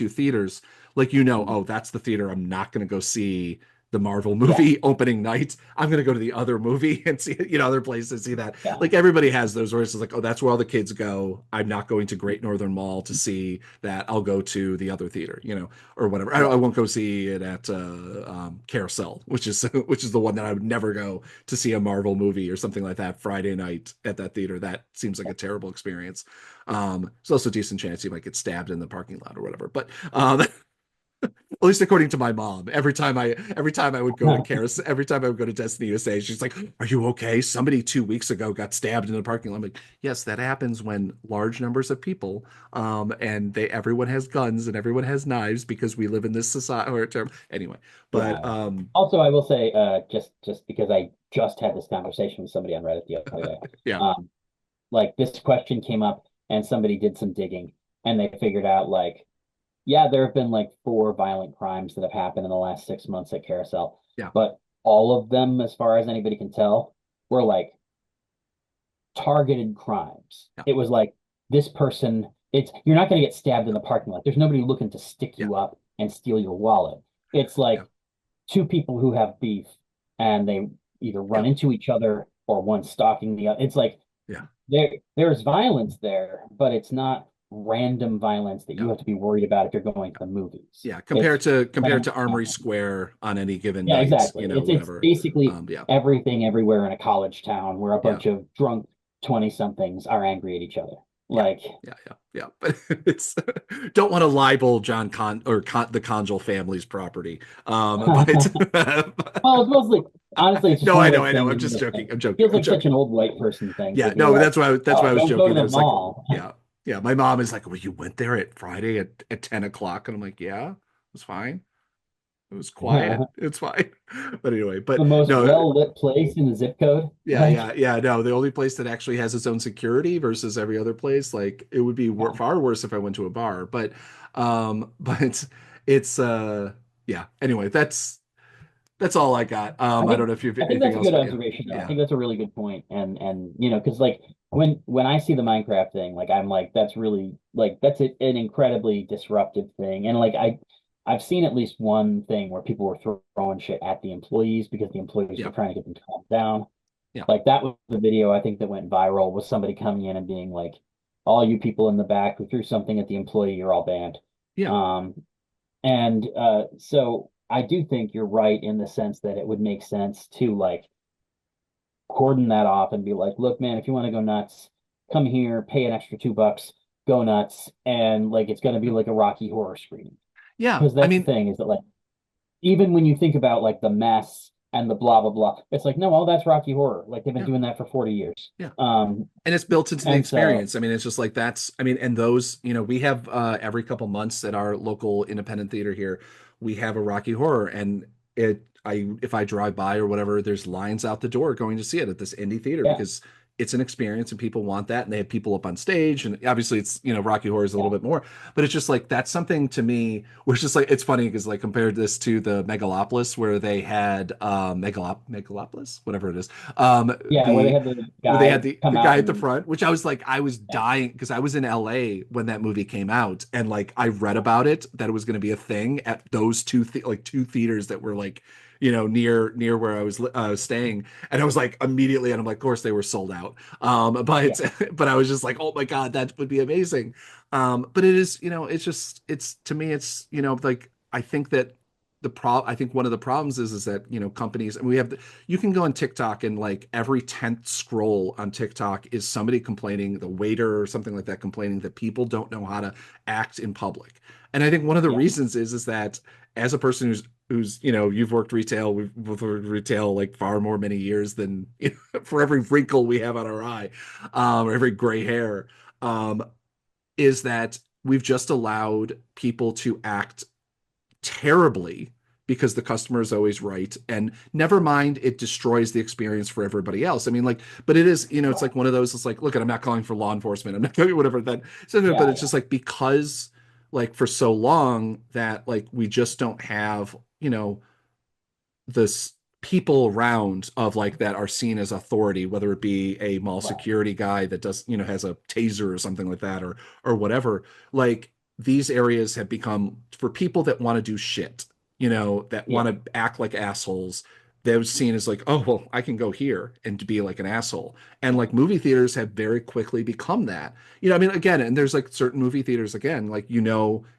theaters, like Mm. oh, that's the theater I'm not going to go see the Marvel Yeah. movie opening night. I'm going to go to the other movie and see other places and see that. Yeah. Like everybody has those where it's like, oh, that's where all the kids go. I'm not going to Great Northern Mall to see that. I'll go to the other theater, or whatever. I Right. won't go see it at Carousel, which is which is the one that I would never go to see a Marvel movie or something like that Friday night at that theater. That seems like a terrible experience. It's also a decent chance you might get stabbed in the parking lot or whatever. But at least according to my mom, every time I would go to Carousel, every time I would go to Destiny USA, she's like, "Are you okay? Somebody 2 weeks ago got stabbed in the parking lot." I'm like, "Yes, that happens when large numbers of people, and everyone has guns and everyone has knives because we live in this society." Or term anyway, but Yeah. Also, I will say, just because I just had this conversation with somebody on Reddit the other day, yeah, um, like this question came up and somebody did some digging and they figured out like yeah, there have been like four violent crimes that have happened in the last 6 months at Carousel, Yeah, but all of them, as far as anybody can tell, were like targeted crimes. yeah, It was like this person, it's you're not going to get stabbed in the parking lot. There's nobody looking to stick yeah, you up and steal your wallet. It's yeah, like two people who have beef and they either yeah, run into each other or one stalking the other. It's like yeah, there's violence there, but it's not random violence that yeah. you have to be worried about if you're going to the movies. Yeah, It's compared random to Armory crime. Square on any given Yeah, night, exactly. It's whatever. basically Yeah, everything everywhere in a college town where a yeah, bunch of drunk 20 somethings are angry at each other. yeah, Like, yeah. But it's don't want to libel John the Conjal family's property. But well, it's mostly honestly, it's just no, one of I those know. things I'm just that joking. I'm joking. feels I'm like such joking. an old white person thing Yeah, to be no, like, that's why I oh, was don't go to joking. It the was like, mall. yeah, yeah. My mom is like, well, you went there at Friday at 10 o'clock, and I'm like, yeah, it was fine. It was quiet. The It's fine. But anyway, but most no, well-lit place in the zip code. yeah, Like, yeah. No, the only place that actually has its own security versus every other place, like it would be yeah. far worse if I went to a bar. But it's yeah. Anyway, that's all I got. I I don't think know if you have I think anything that's a else, good but yeah, observation though. I yeah, think that's a really good point. And because like when I see the Minecraft thing, like I'm like that's really like that's an incredibly disruptive thing. And like I've seen at least one thing where people were throwing shit at the employees because the employees yeah, were trying to get them to calm down. yeah, Like that was the video I think that went viral was somebody coming in and being like, all you people in the back who threw something at the employee, you're all banned. yeah, Um, and so I do think you're right in the sense that it would make sense to like cordon that off and be like, look, man, if you want to go nuts, come here, pay an extra $2, go nuts, and like it's going to be like a Rocky Horror screening. yeah. Because I that's the mean, thing is that like even when you think about like the mess and the blah blah blah, it's like no, all that's Rocky Horror. Like they've been yeah, doing that for 40 years. yeah. Um, And it's built into the and so experience. I mean, it's just like I mean, and those, we have every couple months at our local independent theater here, we have a Rocky Horror, and if I drive by or whatever, there's lines out the door going to see it at this indie theater yeah, because it's an experience and people want that, and they have people up on stage, and obviously it's Rocky Horror is a little yeah, bit more, but it's just like that's something to me where it's just like it's funny because like compared this to the Megalopolis where they had Megalopolis, whatever it is, yeah, where they the had the they had guy the come guy out at the and front, which I was yeah, dying because I was in LA when that movie came out, and like I read about it that it was going to be a thing at those two theaters that were like near where I was staying, and I was like immediately, and I'm like, of course they were sold out. yeah, But but I was just like, oh my god, that would be amazing. But it is, it's to me, it's like I think that I think one of the problems is that companies, and we have you can go on TikTok and like every 10th scroll on TikTok is somebody complaining, the waiter or something like that, complaining that people don't know how to act in public. And I think one of the yeah, reasons is that as a person who's you've worked retail, we've both worked retail like far more many years than for every wrinkle we have on our eye, or every gray hair, um, is that we've just allowed people to act terribly because the customer is always right, and never mind it destroys the experience for everybody else. I mean, like, but it is, it's right, like one of those, it's like, look, I'm not calling for law enforcement, I'm not doing whatever that, but yeah, it's just like because like for so long that like we just don't have this people around of like that are seen as authority, whether it be a mall right, security guy that does has a taser or something like that, or whatever. Like these areas have become for people that want to do shit, that yeah, want to act like assholes. They're seen as like, oh well, I can go here and to be like an asshole. And like movie theaters have very quickly become that. I mean, again, and there's like certain movie theaters again, like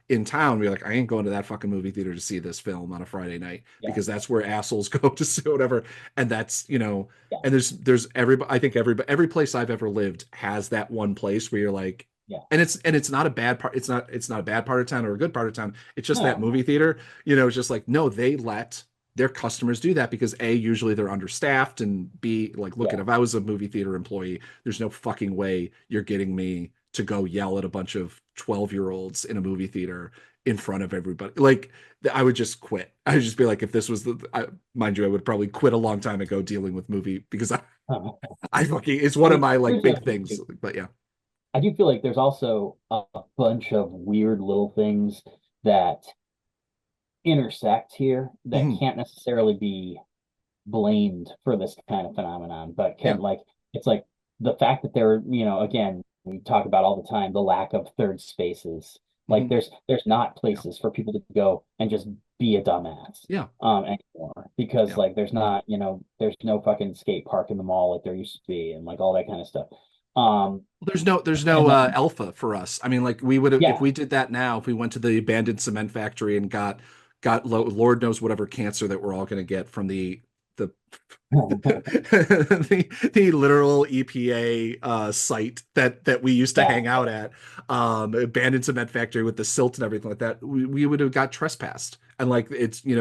in town, we're like, I ain't going to that fucking movie theater to see this film on a Friday night yeah, because that's where assholes go to see whatever. And that's, yeah, and there's I think every place I've ever lived has that one place where you're like, yeah. and it's not a bad part. It's not a bad part of town or a good part of town. It's just that No, movie no, theater, it's just like, no, they let their customers do that because A, usually they're understaffed, and B, like, look at yeah, if I was a movie theater employee, there's no fucking way you're getting me to go yell at a bunch of 12-year-olds in a movie theater in front of everybody. Like I would just quit. I would just be like, if this was mind you, I would probably quit a long time ago dealing with movie because I fucking it's I one of mean, my like here's the big other thing things. too. But yeah, I do feel like there's also a bunch of weird little things that intersect here that Mhm. can't necessarily be blamed for this kind of phenomenon, but Yeah. can like it's like the fact that there, again, we talk about all the time the lack of third spaces. Like Mhm. there's not Yeah. places for people to go and just be a dumbass Yeah. anymore because Yeah. like there's not, there's no fucking skate park in the mall like there used to be and like all that kind of stuff. Um There's no and then alpha for us. I mean, like we would have if yeah. we did that now, if we went to the abandoned cement factory and Lord knows whatever cancer that we're all going to get from the the literal EPA site that we used to Yeah. hang out at, abandoned cement factory with the silt and everything like that. We would have got trespassed, and like it's we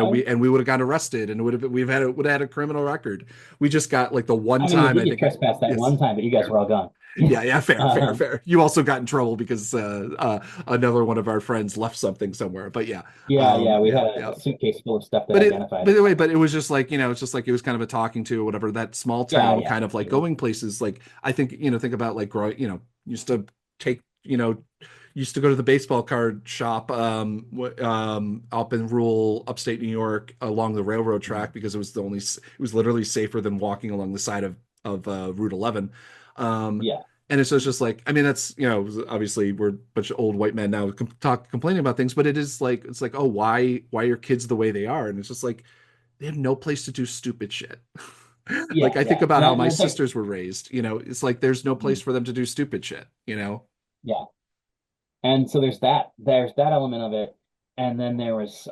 would have got arrested, and would have had a criminal record. We just got like the one I mean, we time did I get think. trespassed that Yes. one time, but you guys were all gone. Yeah, yeah, fair, fair, Um, fair. You also got in trouble because another one of our friends left something somewhere. But yeah, yeah, yeah, we had yeah, a yeah. suitcase full of stuff that But it, identified by us. the way, but it was just like, it's just like it was kind of a talking to or whatever. That small Yeah, town yeah, kind of like sure. going places. Like I think, think about like growing, used to take, used to go to the baseball card shop up in rural upstate New York along the railroad track because it was literally safer than walking along the side of Route 11. Um, Yeah, and it's just like, I mean, that's, obviously we're a bunch of old white men now complaining about things, but it's like, oh, why are kids the way they are? And it's just like, they have no place to do stupid shit. Like yeah, I think yeah. about And, how and my I think, sisters were raised, it's like there's no place mm, for them to do stupid shit. yeah. And so there's that element of it. And then there was,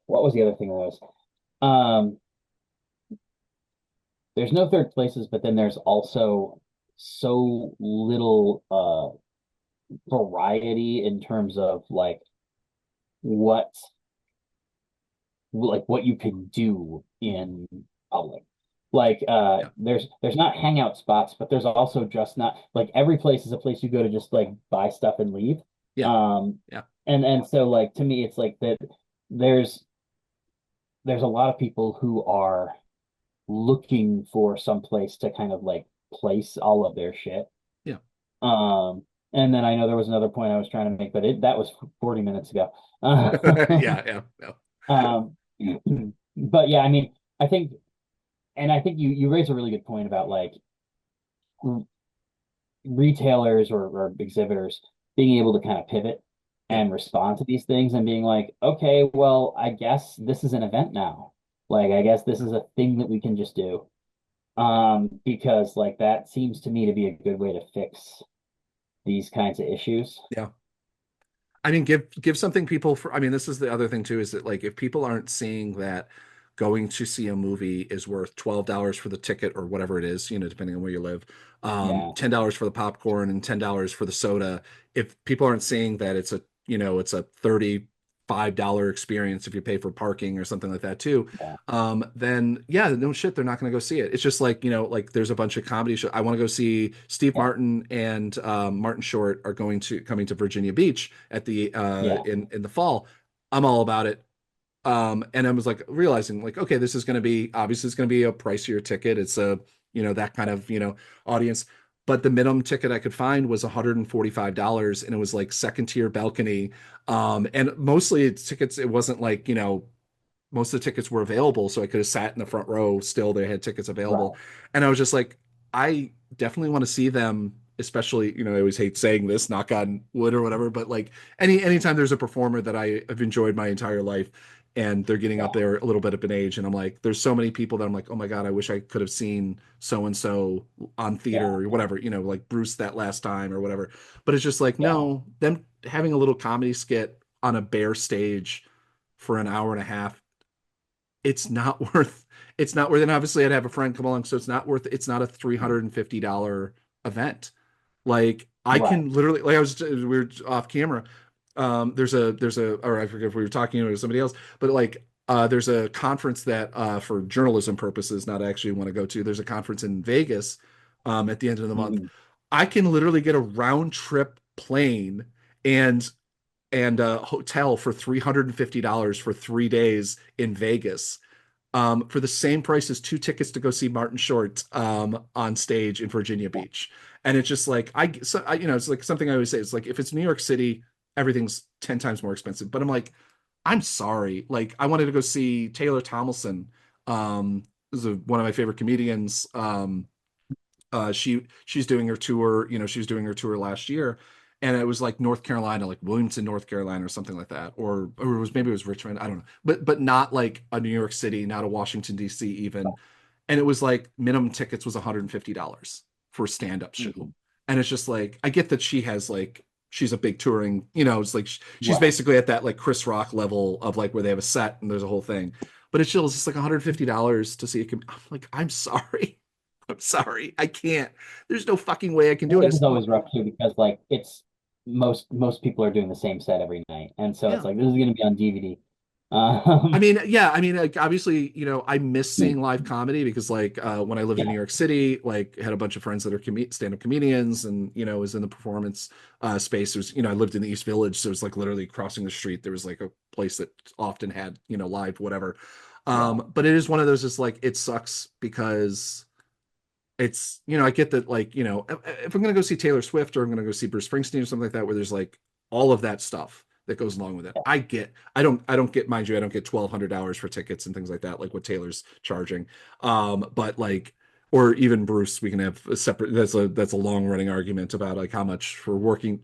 what was the other thing there was? Um, there's no third places, but then there's also so little, variety in terms of what what you can do in public. Yeah. There's not hangout spots, but there's also just not like every place is a place you go to just like buy stuff and leave. Yeah. Um Yeah. and so like to me it's like that there's there's a lot of people who are looking for some place to kind of like place all of their shit. Yeah. Um and then I know there was another point I was trying to make, but that was 40 minutes ago. Yeah. Yeah. Yeah. Um, but yeah, I mean, I think, and I think you raise a really good point about like retailers or exhibitors being able to kind of pivot Yeah. and respond to these things and being like, okay, well, I guess this is an event now. Like, I guess this is a thing that we can just do. Because like that seems to me to be a good way to fix these kinds of issues. Yeah. I mean, give something people for. I mean, this is the other thing too, is that like if people aren't seeing that going to see a movie is worth $12 for the ticket or whatever it is, depending on where you live, Yeah, $10 for the popcorn and $10 for the soda. If people aren't seeing that it's a $35 experience if you pay for parking or something like that too, yeah, then yeah, no shit, they're not going to go see it. It's just like, like there's a bunch of comedy shows. I want to go see Steve yeah, Martin and Martin Short are coming to Virginia Beach at the yeah, in the fall. I'm all about it. And I was like realizing like, okay, this is going to be obviously it's going to be a pricier ticket. It's a, that kind of, audience. But the minimum ticket I could find was $145 and it was like second tier balcony. And mostly it's tickets, it wasn't like, most of the tickets were available. So I could have sat in the front row still. They had tickets available. right. And I was just like, I definitely want to see them, especially, I always hate saying this, knock on wood or whatever, but like anytime there's a performer that I have enjoyed my entire life and they're getting up Yeah, there a little bit of an age, and I'm like, there's so many people that I'm like, oh my God, I wish I could have seen so and so on theater yeah, or whatever, like Bruce that last time or whatever. But it's just like, yeah, no, them having a little comedy skit on a bare stage for an hour and a half, it's not worth and obviously I'd have a friend come along, so it's not a $350 event. Like I right. can literally, like we were off camera. There's a or I forget if we were talking to somebody else, but like there's a conference that for journalism purposes, not actually want to go to. There's a conference in Vegas at the end of the month. Mhm. I can literally get a round trip plane and a hotel for $350 for 3 days in Vegas, for the same price as two tickets to go see Martin Short on stage in Virginia Beach. And it's just like it's like something I always say. It's like if it's New York City, everything's 10 times more expensive. But I'm like, I'm sorry. Like, I wanted to go see Taylor Tomlinson. Is one of my favorite comedians. She's doing her tour, she was doing her tour last year, and it was like North Carolina, like Williamson, North Carolina, or something like that, or maybe it was Richmond, I don't know, but not like a New York City, not a Washington D.C. even, and it was like minimum tickets was $150 for a stand-up show, Mhm. and it's just like I get that she has like she's a big touring, it's like she's Right. basically at that like Chris Rock level of like where they have a set and there's a whole thing, but it's still just like $150 to see a I'm like, I'm sorry. I'm sorry. I can't. There's no fucking way I can do it. It was always rough too because like it's most people are doing the same set every night, and so it's Yeah. like this is going to be on DVD. I Um, mean, yeah, I mean, like obviously, I miss me, seeing live comedy because like when I lived in New yeah, York City, like had a bunch of friends that are stand-up comedians and was in the performance space. It was, I lived in the East Village, so it was like literally crossing the street. There was like a place that often had, live whatever. yeah, But it is one of those just like it sucks because it's I get that like if I'm gonna go see Taylor Swift or I'm gonna go see Bruce Springsteen or something like that where there's like all of that stuff that goes along with it. I don't get, mind you, I don't get $1,200 for tickets and things like that, like what Taylor's charging. But like, or even Bruce, we can have a separate, that's a long running argument about like how much for working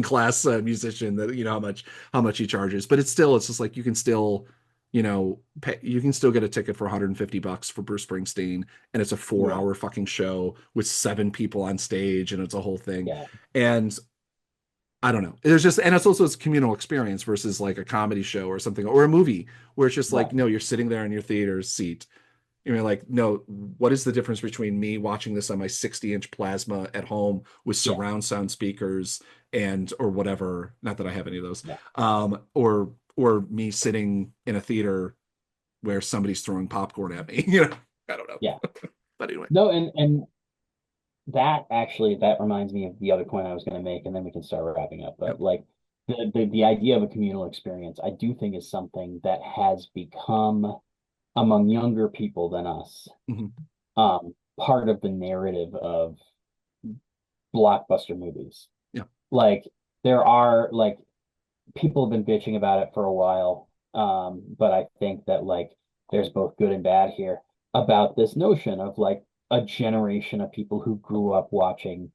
class musician, that how much he charges, but it's just like you can still you can still get a ticket for $150 for Bruce Springsteen, and it's a four yeah, hour fucking show with seven people on stage, and it's a whole thing. yeah, And I don't know. And it's also a communal experience versus like a comedy show or something or a movie where it's just like, right, no, you're sitting there in your theater seat. You're like, no, what is the difference between me watching this on my 60-inch plasma at home with yeah, surround sound speakers and or whatever? Not that I have any of those. yeah, Or me sitting in a theater where somebody's throwing popcorn at me. I don't know. yeah. But anyway, No, and that actually that reminds me of the other point I was going to make, and then we can start wrapping up. yep. But like the idea of a communal experience, I do think is something that has become among younger people than us, Mhm. part of the narrative of blockbuster movies. Yeah. Like there are like people have been bitching about it for a while, but I think that like there's both good and bad here about this notion of like a generation of people who grew up watching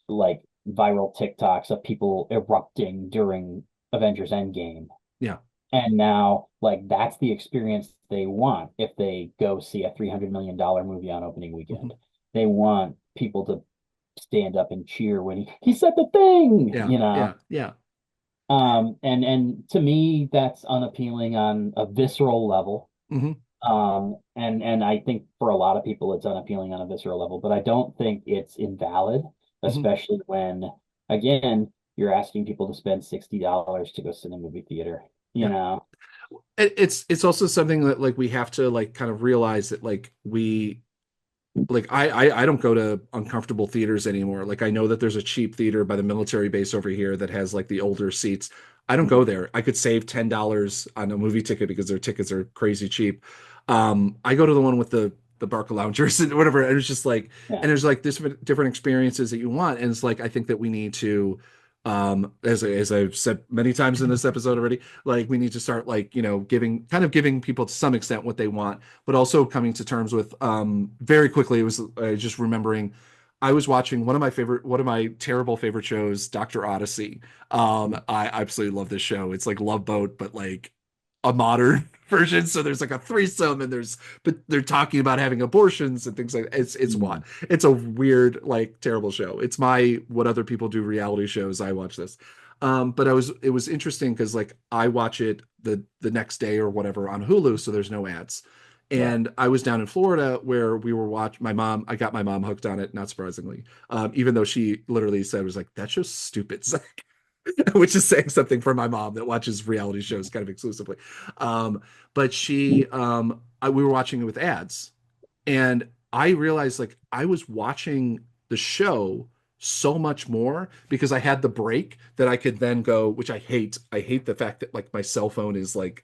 like viral TikToks of people erupting during Avengers Endgame. Yeah. And now, like, that's the experience they want if they go see a $300 million movie on opening Mhm. weekend. They want people to stand up and cheer when he said the thing, Yeah. Yeah. Yeah. and to me, that's unappealing on a visceral level. Hmm. And I think for a lot of people, it's unappealing on a visceral level, but I don't think it's invalid, Hmm. especially when, again, you're asking people to spend $60 to go sit in a movie theater, you Yeah. know? It's also something that like we have to like kind of realize that like we like I don't go to uncomfortable theaters anymore. Like I know that there's a cheap theater by the military base over here that has like the older seats. I don't go Mhm. there. I could save $10 on a movie ticket because their tickets are crazy cheap. I go to the one with the Barca loungers and whatever. And it's just like, Yeah, and there's like this different experiences that you want. And it's like I think that we need to, as I've said many times in this episode already, like we need to start like giving people to some extent what they want, but also coming to terms with very quickly. It was just remembering I was watching one of my terrible favorite shows, Dr. Odyssey. I absolutely love this show. It's like Love Boat, but like a modern version. So there's like a threesome and but they're talking about having abortions and things like that. Mhm. It's a weird, like terrible show. It's my what other people do reality shows. I watch this. But it was interesting because like I watch it the next day or whatever on Hulu, so there's no ads. Right. And I was down in Florida where we were watching I got my mom hooked on it, not surprisingly. Even though she literally said, was like, that's just stupid, Zach. Which is saying something for my mom that watches reality shows kind of exclusively. Um, but we were watching it with ads, and I realized like I was watching the show so much more because I had the break that I could then go, which I hate. I hate the fact that like my cell phone is like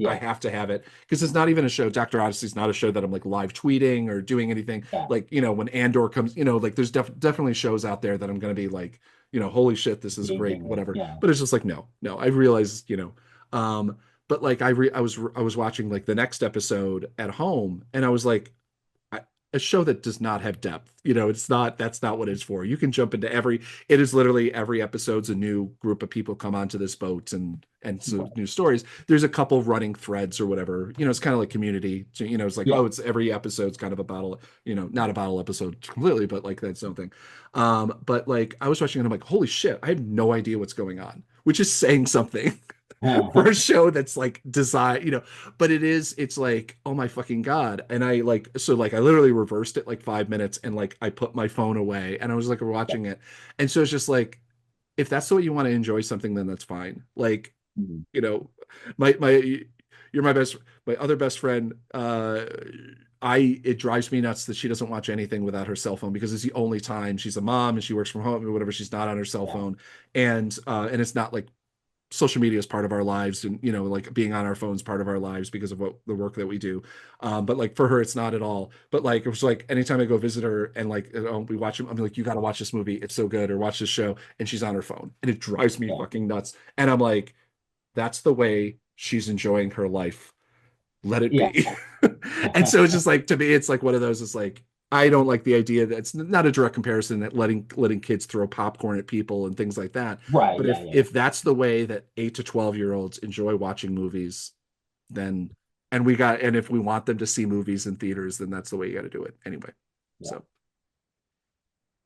I Yeah, have to have it because it's not even a show. Dr. Odyssey's not a show that I'm like live tweeting or doing anything. yeah, Like, when Andor comes, like there's definitely shows out there that I'm going to be like, holy shit, this is great, Amazingly. whatever. Yeah. But it's just like, no, I realized, but like I was watching like the next episode at home, and I was like, a show that does not have depth. It's not, that's not what it's for. You can jump into it is literally every episode's a new group of people come onto this boat, and so Right. new stories. There's a couple running threads or whatever. It's kind of like Community. So, it's like, Yeah. oh, it's every episode's kind of a battle, not a battle episode completely, but like that's something. But like I was watching and I'm like, holy shit, I have no idea what's going on, which is saying something. For a show that's like designed, but it's like, oh my fucking God. And I like, so like I literally reversed it like 5 minutes, and like I put my phone away and I was like Yeah. watching it. And so it's just like, if that's the way you want to enjoy something, then that's fine. Like, Mhm. you know, my you're my other best friend. It drives me nuts that she doesn't watch anything without her cell phone, because it's the only time. She's a mom and she works from home or whatever. She's not on her cell Yeah. phone. And it's not like social media is part of our lives, and like being on our phones part of our lives because of what the work that we do, but like for her it's not at all. But like it was like anytime I go visit her and like we watch them, I'm like, you got to watch this movie, it's so good, or watch this show, and she's on her phone, and it drives me Yeah. fucking nuts. And I'm like, that's the way she's enjoying her life, let it Yeah. be. And so it's just like, to me it's like one of those, it's like, I don't like the idea that it's not a direct comparison, that letting kids throw popcorn at people and things like that. Right. But Yeah. if Yeah. if that's the way that 8 to 12 year olds enjoy watching movies, then and if we want them to see movies in theaters, then that's the way you got to do it anyway. Yeah. So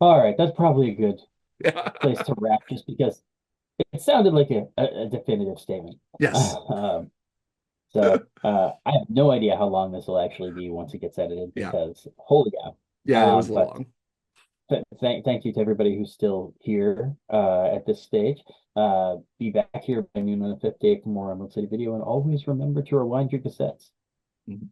All right. That's probably a good yeah. place to wrap, just because it sounded like a definitive statement. Yes. I have no idea how long this will actually be once it gets edited, Yeah. because holy cow. Yeah, it was a little But long. thank you to everybody who's still here at this stage. Be back here by noon on the fifth day for more Emerald City Video, and always remember to rewind your cassettes. Mhm.